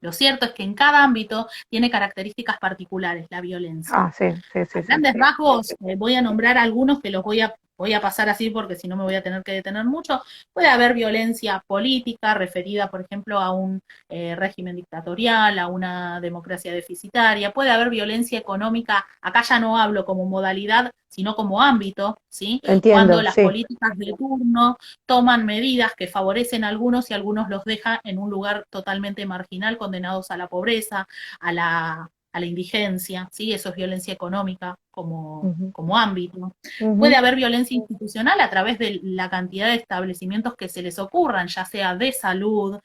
Lo cierto es que en cada ámbito tiene características particulares la violencia. Ah, sí, sí, A sí, sí. grandes rasgos, voy a nombrar algunos que los voy a pasar así porque si no me voy a tener que detener mucho. Puede haber violencia política referida, por ejemplo, a un régimen dictatorial, a una democracia deficitaria. Puede haber violencia económica, acá ya no hablo como modalidad, sino como ámbito, ¿sí? Cuando Entiendo, las sí. políticas de turno toman medidas que favorecen a algunos y a algunos los deja en un lugar totalmente marginal, condenados a la pobreza, a la indigencia, ¿sí? Eso es violencia económica Ujú, como ámbito. Puede ujú. haber violencia institucional a través de la cantidad de establecimientos que se les ocurran, ya sea de salud,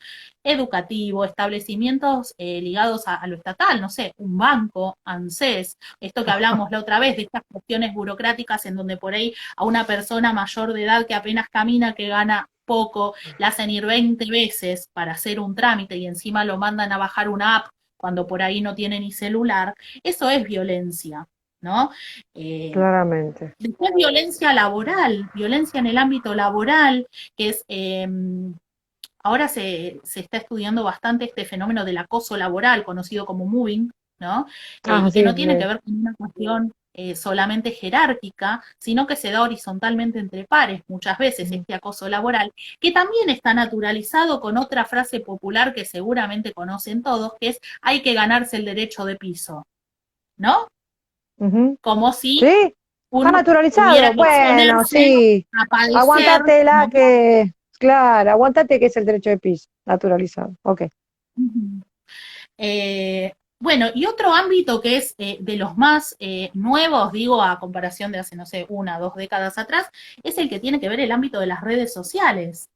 educativo, establecimientos ligados a lo estatal, no sé, un banco, ANSES, esto que hablamos la otra vez, de estas cuestiones burocráticas en donde por ahí a una persona mayor de edad que apenas camina, que gana poco, la hacen ir 20 veces para hacer un trámite y encima lo mandan a bajar una app cuando por ahí no tiene ni celular, eso es violencia, ¿no? Eh, Claramente. Después violencia laboral, violencia en el ámbito laboral, que es, ahora se está estudiando bastante este fenómeno del acoso laboral, conocido como moving, ¿no? Ah, Y que sí, no tiene que ver con una cuestión solamente jerárquica, sino que se da horizontalmente entre pares muchas veces ujú, este acoso laboral, que también está naturalizado con otra frase popular que seguramente conocen todos, que es hay que ganarse el derecho de piso, ¿no? ujú. Como si Sí, está uno tuviera naturalizado. que Bueno, exponerse sí. a padecer, Aguántatela ¿no? que, claro, aguántate que es el derecho de piso, naturalizado. Ok. Ujú. Bueno, y otro ámbito que es de los más nuevos, digo, a comparación de hace, no sé, 1 o 2 décadas atrás, es el que tiene que ver el ámbito de las redes sociales,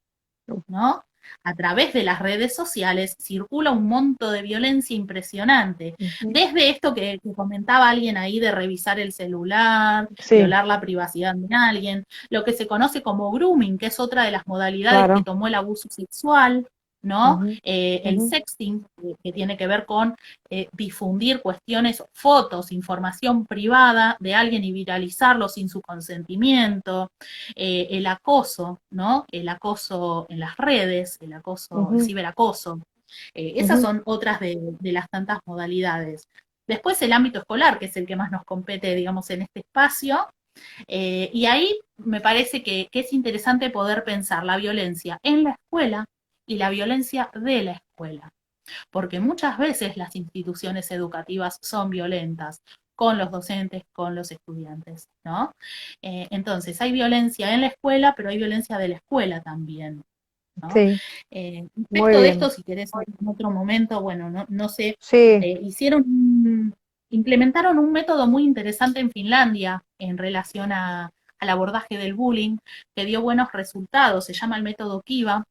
¿no? A través de las redes sociales circula un monto de violencia impresionante. Ujú. Desde esto que comentaba alguien ahí de revisar el celular, Sí, violar la privacidad de alguien, lo que se conoce como grooming, que es otra de las modalidades que claro. tomó el abuso sexual, ¿no? Ujú, El ujú, sexting, que tiene que ver con difundir cuestiones, fotos, información privada de alguien y viralizarlo sin su consentimiento, el acoso, ¿no? El acoso en las redes, el acoso, el ujú, ciberacoso. Esas ujú. son otras de las tantas modalidades. Después el ámbito escolar, que es el que más nos compete, digamos, en este espacio. Y ahí me parece que es interesante poder pensar la violencia en la escuela y la violencia de la escuela, porque muchas veces las instituciones educativas son violentas con los docentes, con los estudiantes, ¿no? Entonces, hay violencia en la escuela, pero hay violencia de la escuela también, ¿no? Sí, muy Respecto de esto, bien. si querés en otro momento, bueno, no sé, Sí, implementaron un método muy interesante en Finlandia en relación al abordaje del bullying, que dio buenos resultados, se llama el método Kiva,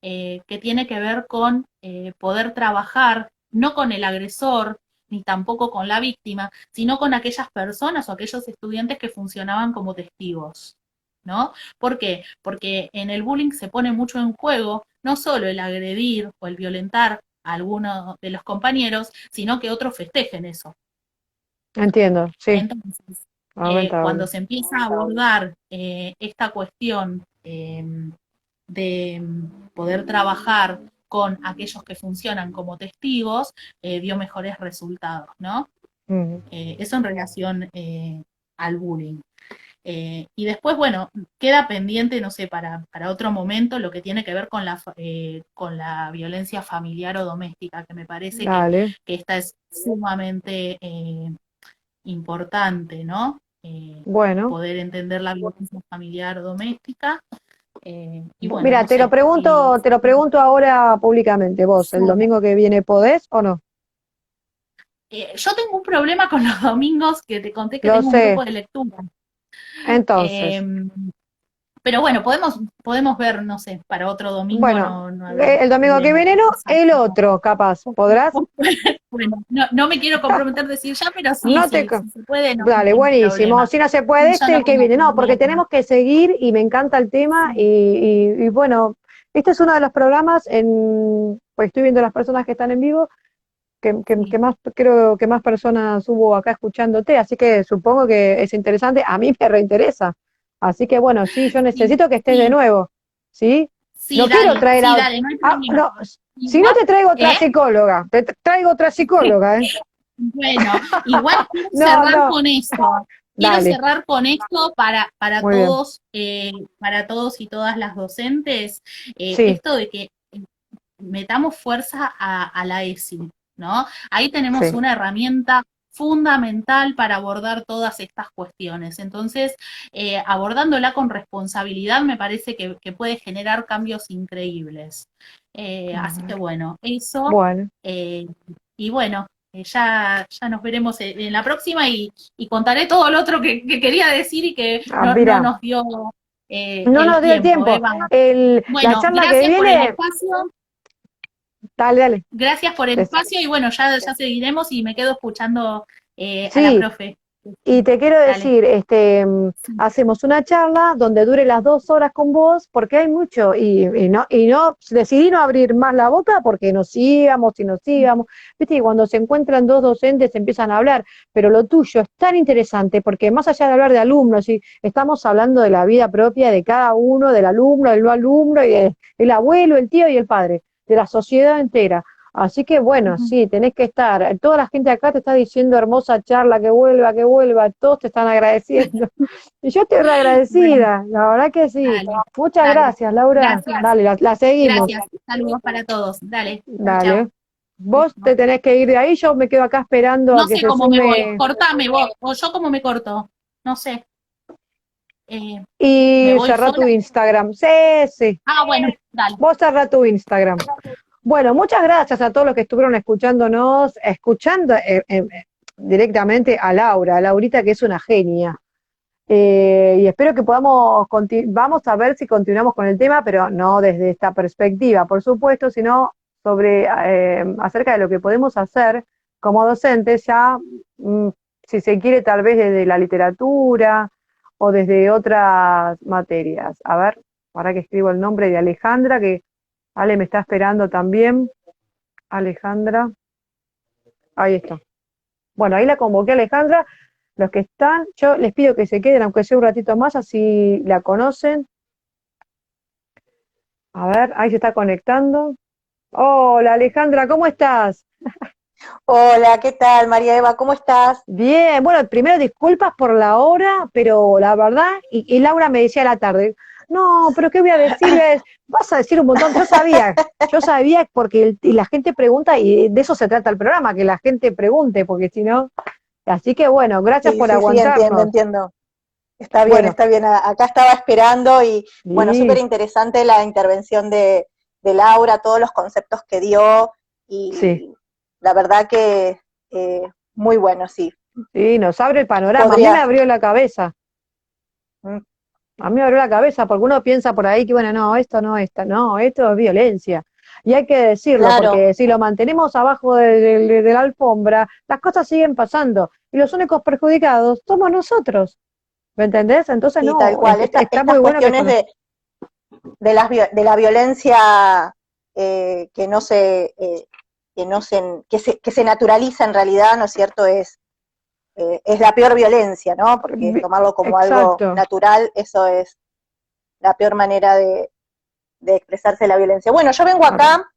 que tiene que ver con poder trabajar no con el agresor ni tampoco con la víctima, sino con aquellas personas o aquellos estudiantes que funcionaban como testigos, ¿no? ¿Por qué? Porque en el bullying se pone mucho en juego no solo el agredir o el violentar alguno de los compañeros, sino que otros festejen eso. Entiendo, sí, Entonces, cuando lamentable. se empieza a abordar esta cuestión de poder trabajar con aquellos que funcionan como testigos, dio mejores resultados, ¿no? Ujú. Eso en relación al bullying. Y después, bueno, queda pendiente, no sé, para otro momento, lo que tiene que ver con la violencia familiar o doméstica, que me parece Dale, que esta es sumamente importante, ¿no? bueno. Poder entender la violencia familiar o doméstica. Y bueno, Mira, no sé, si te lo pregunto ahora públicamente, vos, ¿el domingo que viene podés o no? yo tengo un problema con los domingos, que te conté que Lo tengo un grupo sé. de lectura. Entonces, Eh, pero bueno, podemos ver, no sé, para otro domingo bueno, no habrá el domingo que problema. viene no, el otro, capaz, ¿podrás? Bueno, no me quiero comprometer a decir ya, pero sí, No te... sí, si se puede, no Dale, hay buenísimo. problema. Si no se Sí, puede yo este, lo el que pongo viene. como No, porque meta. tenemos que seguir y me encanta el tema Sí, y bueno, este es uno de los programas en, pues estoy viendo las personas que están en vivo, que sí, más, creo que más personas hubo acá escuchándote, así que supongo que es interesante. A mí me reinteresa. Así que bueno, sí, yo sí, necesito que estés de sí, nuevo, ¿sí? No quiero traer sí, a... dale, no hay ah, problema. no, si no Igual, te traigo otra ¿eh? psicóloga, traigo otra psicóloga, ¿eh? Bueno, igual quiero No, cerrar no, con esto. Quiero dale, cerrar con esto muy bien. para todos y todas las docentes, Sí, esto de que metamos fuerza a la ESI, ¿no? Ahí tenemos sí. una herramienta fundamental para abordar todas estas cuestiones. Entonces, abordándola con responsabilidad me parece que puede generar cambios increíbles. Así que bueno, eso. Bueno, eh, y bueno, ya nos veremos en la próxima y contaré todo lo otro que quería decir y que no mira, nos dio no el nos dio el tiempo, tiempo. Eva. La Bueno, charla que gracias por el viene, espacio. dale, dale. Gracias por el des- espacio y bueno, ya seguiremos y me quedo escuchando a la Sí, profe. y te quiero Dale. decir, Sí, hacemos una charla donde dure las 2 horas con vos, porque hay mucho, y no, decidí no abrir más la boca porque nos íbamos, viste, y cuando se encuentran dos docentes empiezan a hablar, pero lo tuyo es tan interesante, porque más allá de hablar de alumnos, y estamos hablando de la vida propia de cada uno, del alumno, del no alumno, y el abuelo, el tío y el padre, de la sociedad entera. Así que bueno, ujú. sí, tenés que estar. Toda la gente acá te está diciendo hermosa charla, que vuelva, todos te están agradeciendo. Y yo estoy Bueno, reagradecida, la verdad que sí. dale, Muchas dale. gracias, Laura. Gracias, Dale, la seguimos. gracias. Saludos para todos. Dale, chau, Dale. chau. Vos te tenés que ir de ahí, yo me quedo acá esperando a No que sé se cómo me voy. sume Cortame vos, o yo cómo me corto. No sé. ¿Me y voy cerrá tu sola? Instagram. Sí, sí. Ah, bueno, dale. Vos cerrá tu Instagram. Bueno, muchas gracias a todos los que estuvieron escuchándonos, escuchando directamente a Laura, a Laurita que es una genia. Y espero que podamos, vamos a ver si continuamos con el tema, pero no desde esta perspectiva, por supuesto, sino sobre acerca de lo que podemos hacer como docentes, ya, mm, si se quiere, tal vez desde la literatura o desde otras materias. A ver, ahora que escribo el nombre de Alejandra, que Ale me está esperando también. Alejandra, ahí está. Bueno, ahí la convoqué a Alejandra. Los que están, yo les pido que se queden, aunque sea un ratito más, así la conocen. A ver, ahí se está conectando. Hola Alejandra, ¿cómo estás? Hola, ¿qué tal, María Eva? ¿Cómo estás? Bien, bueno, primero disculpas por la hora, pero la verdad, y Laura me decía a la tarde, no, pero ¿qué voy a decir? Vas a decir un montón, yo sabía porque y la gente pregunta y de eso se trata el programa, que la gente pregunte, porque si no, así que bueno, gracias Sí, por sí, sí, entiendo, aguantarnos. entiendo. Está bien, Bueno, está bien. Acá estaba esperando y bueno, súper sí, interesante la intervención de Laura, todos los conceptos que dio sí. y la verdad que muy bueno, sí. Sí, nos abre el panorama. A mí me Podría, abrió la cabeza. mm, A mí me abrió la cabeza porque uno piensa por ahí que, bueno, no, esto no, no, esto es violencia. Y hay que decirlo, claro, porque si lo mantenemos abajo de la alfombra, las cosas siguen pasando. Y los únicos perjudicados somos nosotros. ¿Me entendés? Entonces, sí, tal no, cual. está muy Estas bueno que cuestiones de la violencia que no se que se naturaliza en realidad, ¿no es cierto? Es la peor violencia, ¿no? Porque tomarlo como algo Exacto. natural, eso es la peor manera de expresarse la violencia. Bueno, yo vengo acá,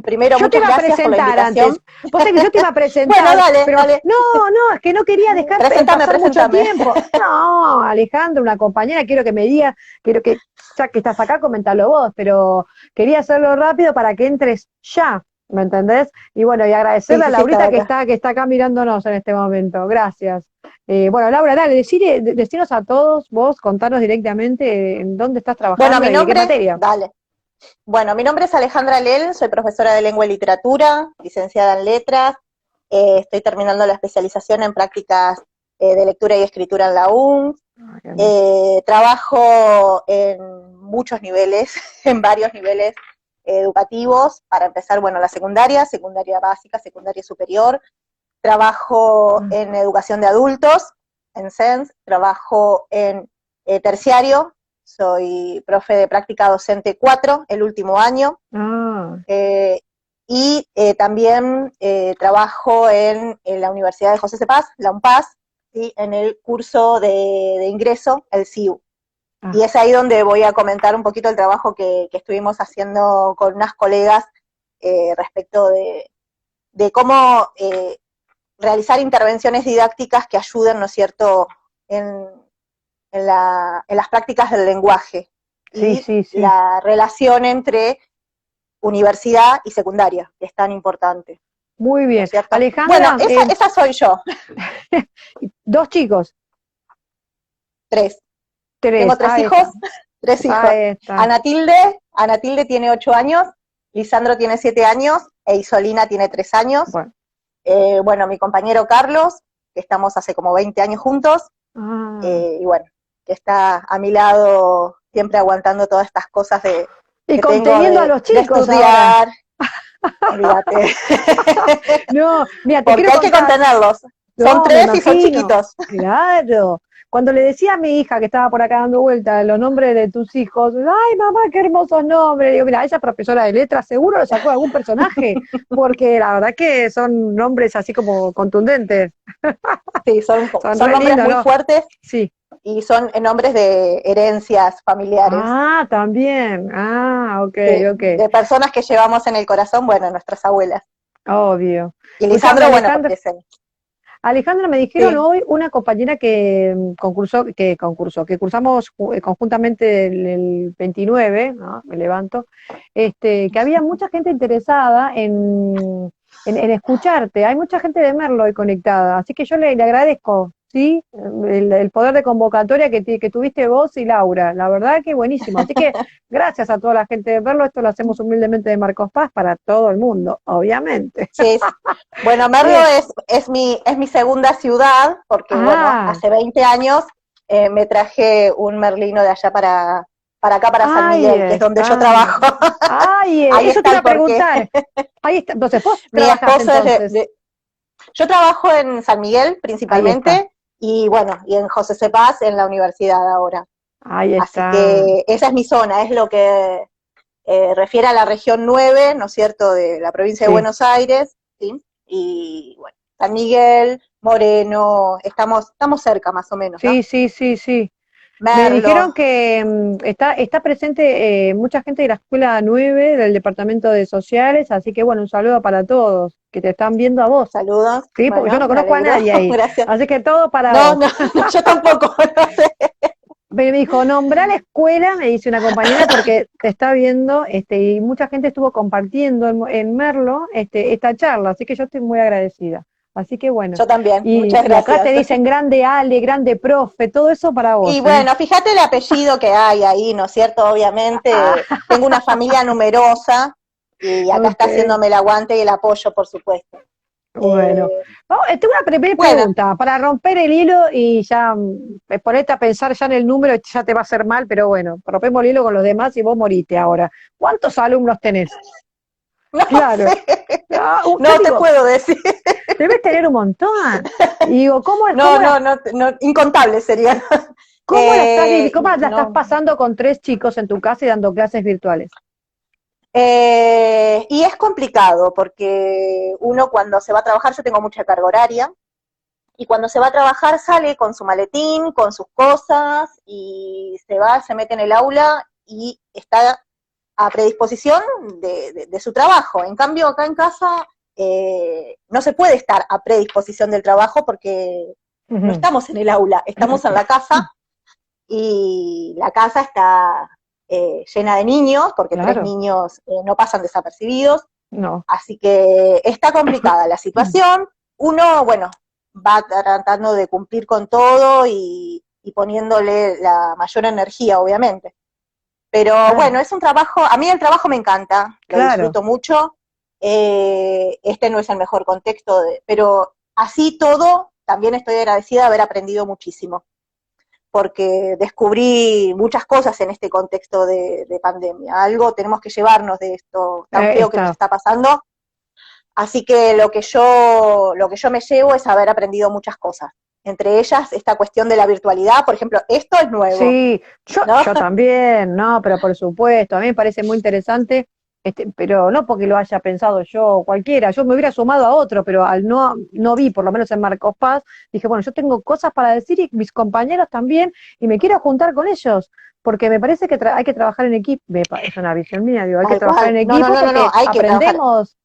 primero, Yo te muchas iba a gracias por la presentar invitación. antes. Vos sabés que yo te iba a presentar, Bueno, dale, pero dale. no, es que no quería dejar Preséntame, pasar mucho preséntame. tiempo. No, Alejandra, una compañera, quiero que me digas, quiero que, ya que estás acá, comentalo vos, pero quería hacerlo rápido para que entres ya, ¿me entendés? Y bueno, y agradecerle a Sí, Laurita estaba acá. que está acá mirándonos en este momento. Gracias. Bueno, Laura, dale, decinos a todos, vos, contanos directamente en dónde estás Bueno, trabajando mi y de qué nombre, materia. dale. Bueno, mi nombre es Alejandra Lel, soy profesora de lengua y literatura, licenciada en letras, estoy terminando la especialización en prácticas de lectura y escritura en la UNS, trabajo en muchos niveles, en varios niveles educativos, para empezar, bueno, la secundaria básica, secundaria superior, trabajo en educación de adultos, en SENS, trabajo en terciario, soy profe de práctica docente 4, el último año, y también trabajo en la Universidad de José Cepaz, la UNPAS, ¿sí? En el curso de ingreso, el CIU. Y es ahí donde voy a comentar un poquito el trabajo que estuvimos haciendo con unas colegas respecto de cómo realizar intervenciones didácticas que ayuden, ¿no es cierto?, en las prácticas del lenguaje y Sí. la relación entre universidad y secundaria, que es tan importante. Muy bien. ¿No es cierto? Bueno, Alejandra, esa soy yo. 2 chicos, Tres. 3, Tengo tres ahí hijos, está, tres hijos. ahí está. Ana Tilde tiene 8 años, Lisandro tiene 7 años e Isolina tiene 3 años. Bueno, Bueno, mi compañero Carlos, que estamos hace como 20 años juntos, y bueno, que está a mi lado siempre aguantando todas estas cosas y que tengo conteniendo a los de chicos ahora. estudiar, olvídate. No, mira, te Porque quiero hay que contar. contenerlos. Son No, me 3 y son imagino. chiquitos. Claro. Cuando le decía a mi hija que estaba por acá dando vueltas los nombres de tus hijos, ay mamá, qué hermosos nombres. Digo, mira, esa profesora de letras seguro lo sacó de algún personaje, porque la verdad que son nombres así como contundentes. Sí, Son son re nombres lindos, muy ¿no? fuertes Sí. y son nombres de herencias familiares. Ah, también. Ah, ok, Sí, ok. de personas que llevamos en el corazón, bueno, nuestras abuelas. Obvio. Y Escúchame, Lisandro, bueno, Alejandra. porque es él. Alejandra, me dijeron Sí. hoy una compañera que que cursamos conjuntamente el 29, ¿no? Me levanto, que había mucha gente interesada en escucharte. Hay mucha gente de Merlo hoy conectada, así que yo le agradezco, ¿sí? El poder de convocatoria que tuviste vos y Laura. La verdad que buenísimo. Así que gracias a toda la gente de Merlo. Esto lo hacemos humildemente de Marcos Paz para todo el mundo, obviamente. Sí, bueno, Merlo es mi segunda ciudad, porque bueno, Ah, hace 20 años me traje un merlino de allá para acá, para San ahí Miguel, que es donde yo está. trabajo. Ay, Ahí eso te está iba el a porqué. preguntar. Ahí está. Entonces, vos Mi trabajás esposo es entonces. yo trabajo en San Miguel Ahí está. principalmente, y bueno, y en José Cepaz en la universidad ahora. Ahí Así está. que esa es mi zona, es lo que refiere a la región 9, ¿no es cierto?, de la provincia de Sí. Buenos Aires, ¿sí? Y bueno, San Miguel, Moreno, estamos cerca más o menos, ¿no? Sí. Me Merlo, dijeron que está presente mucha gente de la Escuela 9 del Departamento de Sociales, así que bueno, un saludo para todos que te están viendo a vos, saludos, ¿sí? Porque yo bueno, no me conozco a alegro, nadie ahí, gracias. así que todo para No, vos. no, no, yo tampoco, no sé. Me dijo, nombra la escuela, me dice una compañera, porque te está viendo, y mucha gente estuvo compartiendo en Merlo, esta charla, así que yo estoy muy agradecida. Así que bueno, Yo también, muchas y acá te gracias. dicen grande Ale, grande profe, todo eso para Y vos, ¿eh? bueno, fíjate el apellido que hay ahí, ¿no es cierto? Obviamente, tengo una familia numerosa y acá está Ok, haciéndome el aguante y el apoyo, por supuesto. bueno. Tengo una primera Bueno, pregunta, para romper el hilo y ya ponerte a pensar ya en el número, ya te va a hacer mal, pero bueno, rompemos el hilo con los demás y vos moriste ahora. ¿Cuántos alumnos tenés? no Claro. sé, Yo no te digo, puedo decir. debes tener un montón. Y digo, No, no, no, no, incontable sería. cómo la estás No, pasando con 3 chicos en tu casa y dando clases virtuales? Y es complicado porque uno cuando se va a trabajar, yo tengo mucha carga horaria, y cuando se va a trabajar sale con su maletín, con sus cosas, y se va, se mete en el aula y está a predisposición de su trabajo. En cambio, acá en casa no se puede estar a predisposición del trabajo porque no estamos en el aula, estamos en la casa, y la casa está llena de niños, porque Claro. 3 niños no pasan desapercibidos, No. así que está complicada la situación. Uno, bueno, va tratando de cumplir con todo y poniéndole la mayor energía, obviamente. Pero Claro. bueno, es un trabajo, a mí el trabajo me encanta, lo Claro. disfruto mucho. Este no es el mejor contexto, pero así todo, también estoy agradecida de haber aprendido muchísimo, porque descubrí muchas cosas en este contexto de pandemia. Algo tenemos que llevarnos de esto tan feo que nos está pasando. Así que lo que yo me llevo es haber aprendido muchas cosas. Entre ellas, esta cuestión de la virtualidad, por ejemplo, esto es nuevo. Sí, ¿no? yo también, no, pero por supuesto, a mí me parece muy interesante, pero no porque lo haya pensado yo o cualquiera, yo me hubiera sumado a otro, pero al no vi, por lo menos en Marcos Paz, dije, bueno, yo tengo cosas para decir y mis compañeros también, y me quiero juntar con ellos, porque me parece que hay que trabajar en equipo, es una visión mía, digo, hay que trabajar en equipo porque hay que aprendemos,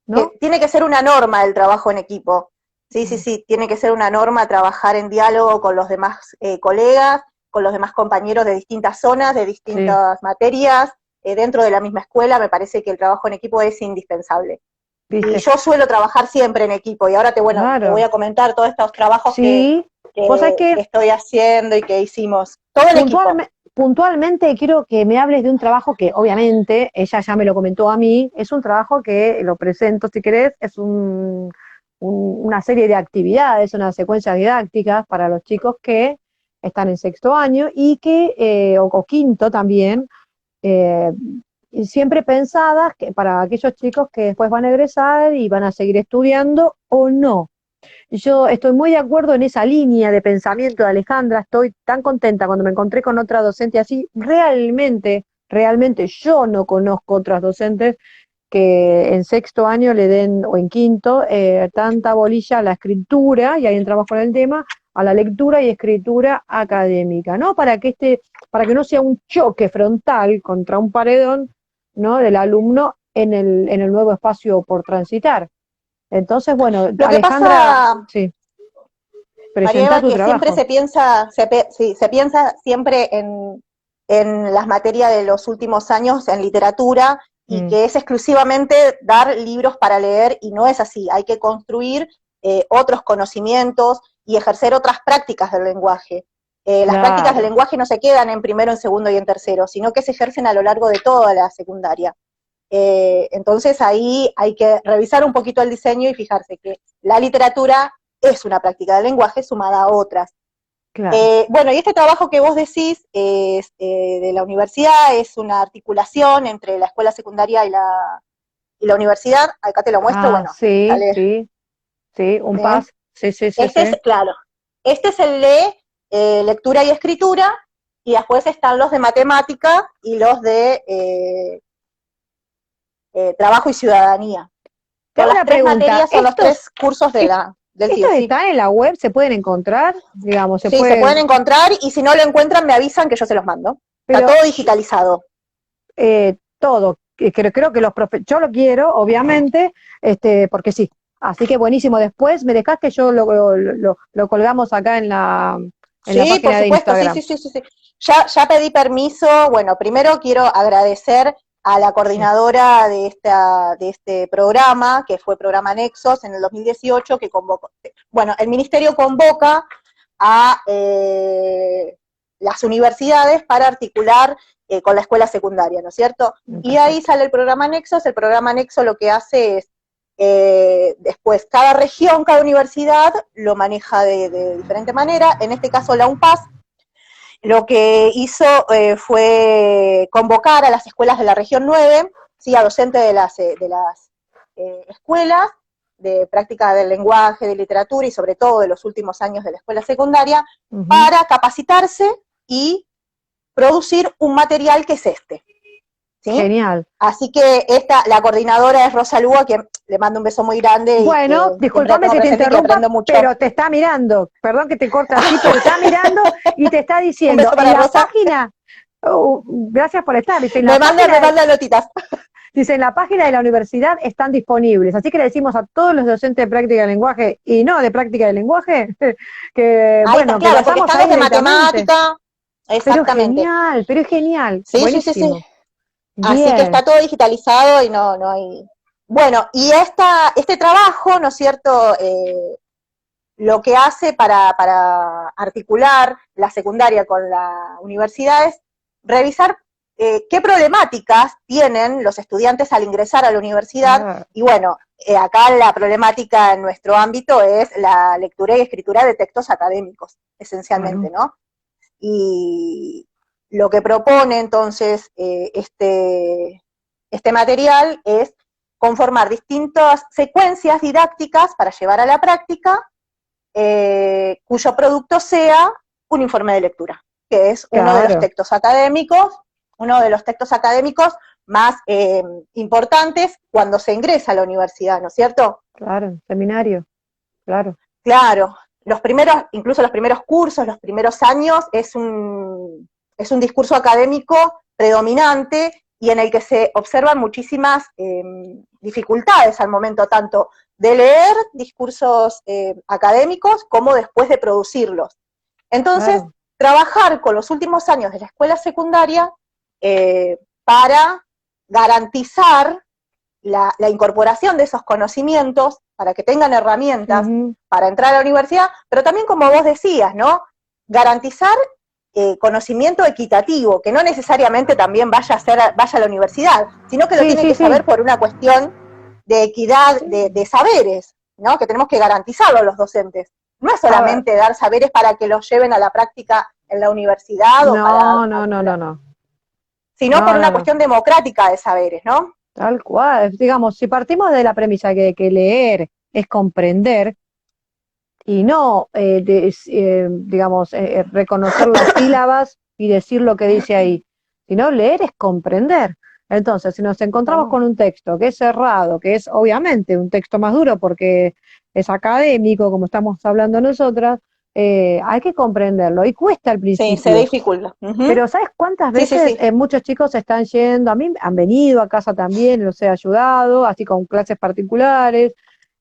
¿no? Tiene que ser una norma el trabajo en equipo. Sí, tiene que ser una norma trabajar en diálogo con los demás colegas, con los demás compañeros de distintas zonas, de distintas materias, dentro de la misma escuela. Me parece que el trabajo en equipo es indispensable. ¿Viste? Y yo suelo trabajar siempre en equipo, y ahora te voy a comentar todos estos trabajos que estoy haciendo y que hicimos. Todo el equipo. Puntualmente quiero que me hables de un trabajo que obviamente, ella ya me lo comentó a mí, es un trabajo que, lo presento si querés, es una serie de actividades, una secuencia didáctica para los chicos que están en sexto año y que, o quinto también, y siempre pensadas que para aquellos chicos que después van a egresar y van a seguir estudiando o no. Yo estoy muy de acuerdo en esa línea de pensamiento de Alejandra, estoy tan contenta cuando me encontré con otra docente así, realmente yo no conozco otras docentes que en sexto año le den, o en quinto, tanta bolilla a la escritura, y ahí entramos con el tema, a la lectura y escritura académica, ¿no? Para que no sea un choque frontal contra un paredón, ¿no? Del alumno en el nuevo espacio por transitar. Entonces, bueno, lo Alejandra, sí, presenta tu trabajo. Siempre se piensa siempre en las materias de los últimos años en literatura, y que es exclusivamente dar libros para leer, y no es así. Hay que construir otros conocimientos y ejercer otras prácticas del lenguaje. Las prácticas del lenguaje no se quedan en primero, en segundo y en tercero, sino que se ejercen a lo largo de toda la secundaria. Entonces ahí hay que revisar un poquito el diseño y fijarse que la literatura es una práctica del lenguaje sumada a otras. Claro. Bueno, y este trabajo que vos decís es de la universidad, es una articulación entre la escuela secundaria y la universidad. Acá te lo muestro, bueno. Sí, un PAS. Sí. Claro, este es el de lectura y escritura, y después están los de matemática y los de trabajo y ciudadanía. Las tres materias son los 3 cursos del ¿Estos están en la web? ¿Se pueden encontrar? Digamos, se pueden encontrar, y si no lo encuentran me avisan que yo se los mando. Está todo digitalizado. Todo. Creo que yo lo quiero, obviamente, porque sí. Así que buenísimo. Después me dejás que yo lo colgamos acá en la página de Instagram. Sí. Ya pedí permiso. Bueno, primero quiero agradecer a la coordinadora de este programa, que fue Programa Nexos en el 2018, que convocó. Bueno, el Ministerio convoca a las universidades para articular con la escuela secundaria, ¿no es cierto? Y ahí sale el Programa Nexos. El Programa Nexo lo que hace es, después, cada región, cada universidad lo maneja de diferente manera. En este caso, la UNPAS lo que hizo fue convocar a las escuelas de la región 9, ¿sí? A docentes de las escuelas de práctica del lenguaje, de literatura, y sobre todo de los últimos años de la escuela secundaria, para capacitarse y producir un material que es este. ¿sí? Genial. Así que la coordinadora es Rosa Lugo, a quien le mando un beso muy grande. Bueno, y que siempre la discúlpame tengo que te presente y que interrumpa, aprendo mucho. pero te está mirando. Perdón que te corte así, pero te está mirando y te está Un diciendo, beso en para la Rosa. página, gracias por estar, dice, Me manda notitas. dice, en la página de la universidad están disponibles. Así que le decimos a todos los docentes de práctica del lenguaje y no de práctica del lenguaje, que Ahí bueno, está, que claro, porque lanzamos están ahí los de directamente. matemática. Exactamente. Pero es genial, Sí, sí, sí, sí. buenísimo. Así que Bien, está todo digitalizado y no hay. Bueno, y este trabajo, ¿no es cierto? Lo que hace para articular la secundaria con la universidad es revisar qué problemáticas tienen los estudiantes al ingresar a la universidad. ah, Y bueno, acá la problemática en nuestro ámbito es la lectura y escritura de textos académicos, esencialmente, claro. ¿no? Y lo que propone entonces este material es conformar distintas secuencias didácticas para llevar a la práctica, cuyo producto sea un informe de lectura, que es Claro, uno de los textos académicos más importantes cuando se ingresa a la universidad, ¿no es cierto? claro, seminario, claro. Claro, incluso los primeros cursos, los primeros años, es un discurso académico predominante y en el que se observan muchísimas dificultades al momento tanto de leer discursos académicos como después de producirlos. Entonces, Claro. trabajar con los últimos años de la escuela secundaria para garantizar la incorporación de esos conocimientos para que tengan herramientas Ujú. para entrar a la universidad, pero también, como vos decías, ¿no? Garantizar conocimiento equitativo, que no necesariamente también vaya a la universidad, sino que lo Sí, tienen sí, que sí. saber por una cuestión de equidad Sí. de saberes, ¿no? Que tenemos que garantizarlo los docentes. No es A ver, solamente dar saberes para que los lleven a la práctica en la universidad o no, no, no, no, no. sino por No, no, una no. cuestión democrática de saberes, ¿no? Tal cual. Digamos, si partimos de la premisa que leer es comprender y no, digamos, reconocer las sílabas y decir lo que dice ahí, sino leer es comprender. Entonces, si nos encontramos con un texto que es cerrado, que es obviamente un texto más duro porque es académico, como estamos hablando nosotras, hay que comprenderlo y cuesta al Sí, se principio. dificulta. Pero ¿sabes cuántas Sí, sí, veces sí. muchos chicos están yendo? A mí han venido a casa también, los he ayudado, así con clases particulares.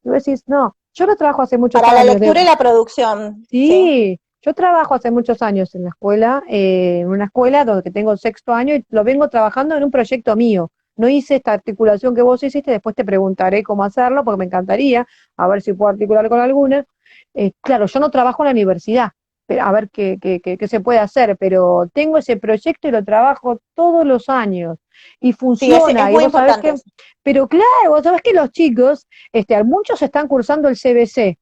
Y vos decís, no, yo lo trabajo hace muchos Para la años. lectura y la producción, sí. Sí, yo trabajo hace muchos años en la escuela, en una escuela donde tengo el sexto año y lo vengo trabajando en un proyecto mío. No hice esta articulación que vos hiciste, después te preguntaré cómo hacerlo, porque me encantaría, a ver si puedo articular con alguna. Claro, yo no trabajo en la universidad, pero a ver qué se puede hacer, pero tengo ese proyecto y lo trabajo todos los años y Sí, es funciona. Y muy vos sabés importante que, eso. pero claro, vos sabés que los chicos, muchos están cursando el CBC.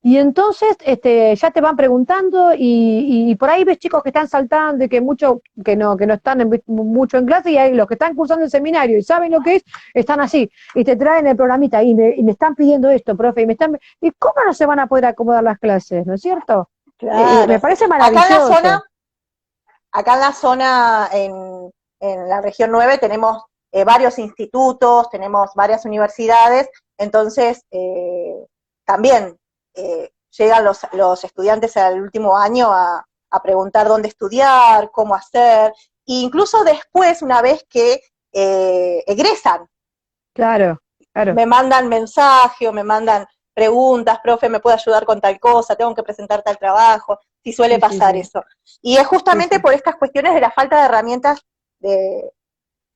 Y entonces ya te van preguntando y por ahí ves chicos que están saltando y que no están mucho en clase y hay los que están cursando el seminario y saben lo que es, están así y te traen el programita y me están pidiendo esto, profe, ¿y cómo no se van a poder acomodar las clases, no es cierto? Me Claro, sí. parece maravilloso. Acá en la zona, en la región 9, tenemos varios institutos, tenemos varias universidades, entonces también llegan los estudiantes al último año a preguntar dónde estudiar, cómo hacer, e incluso después, una vez que egresan, Claro, claro. me mandan mensaje o me mandan preguntas, profe, ¿me puede ayudar con tal cosa? Tengo que presentar tal trabajo, si suele Sí, sí, pasar sí, eso. Y es sí, justamente sí, por estas cuestiones de la falta de herramientas de,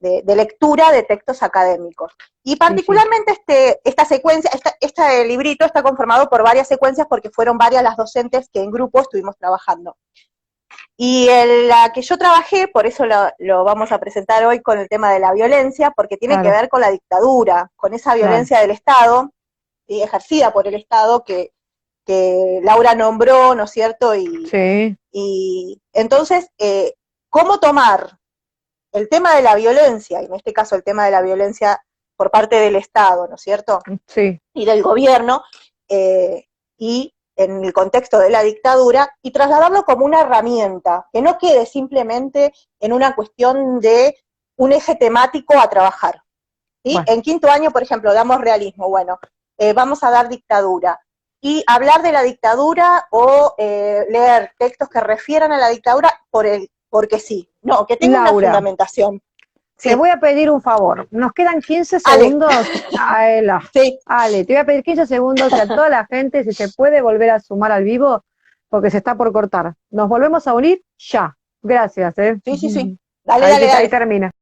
de lectura de textos académicos. Y sí, sí. particularmente esta secuencia, este librito está conformado por varias secuencias porque fueron varias las docentes que en grupo estuvimos trabajando. Y en la que yo trabajé, por eso lo vamos a presentar hoy con el tema de la violencia, porque tiene que Claro, ver con la dictadura, con esa claro. violencia del Estado, ejercida por el Estado que Laura nombró, ¿no es cierto? Sí, Y entonces, ¿cómo tomar el tema de la violencia, y en este caso el tema de la violencia por parte del Estado, ¿no es cierto? sí, Y del gobierno, y en el contexto de la dictadura, y trasladarlo como una herramienta, que no quede simplemente en una cuestión de un eje temático a trabajar. ¿Sí? Bueno. En quinto año, por ejemplo, damos realismo, bueno, vamos a dar dictadura. Y hablar de la dictadura o leer textos que refieran a la dictadura porque sí. No, que tenga una Laura, fundamentación. Sí. te voy a pedir un favor. Nos quedan 15 Ale. segundos. Sí. Ale, te voy a pedir 15 segundos y a toda la gente si se puede volver a sumar al vivo porque se está por cortar. Nos volvemos a unir ya. Gracias. Sí. Dale, Ahí dale, ahí dale. termina.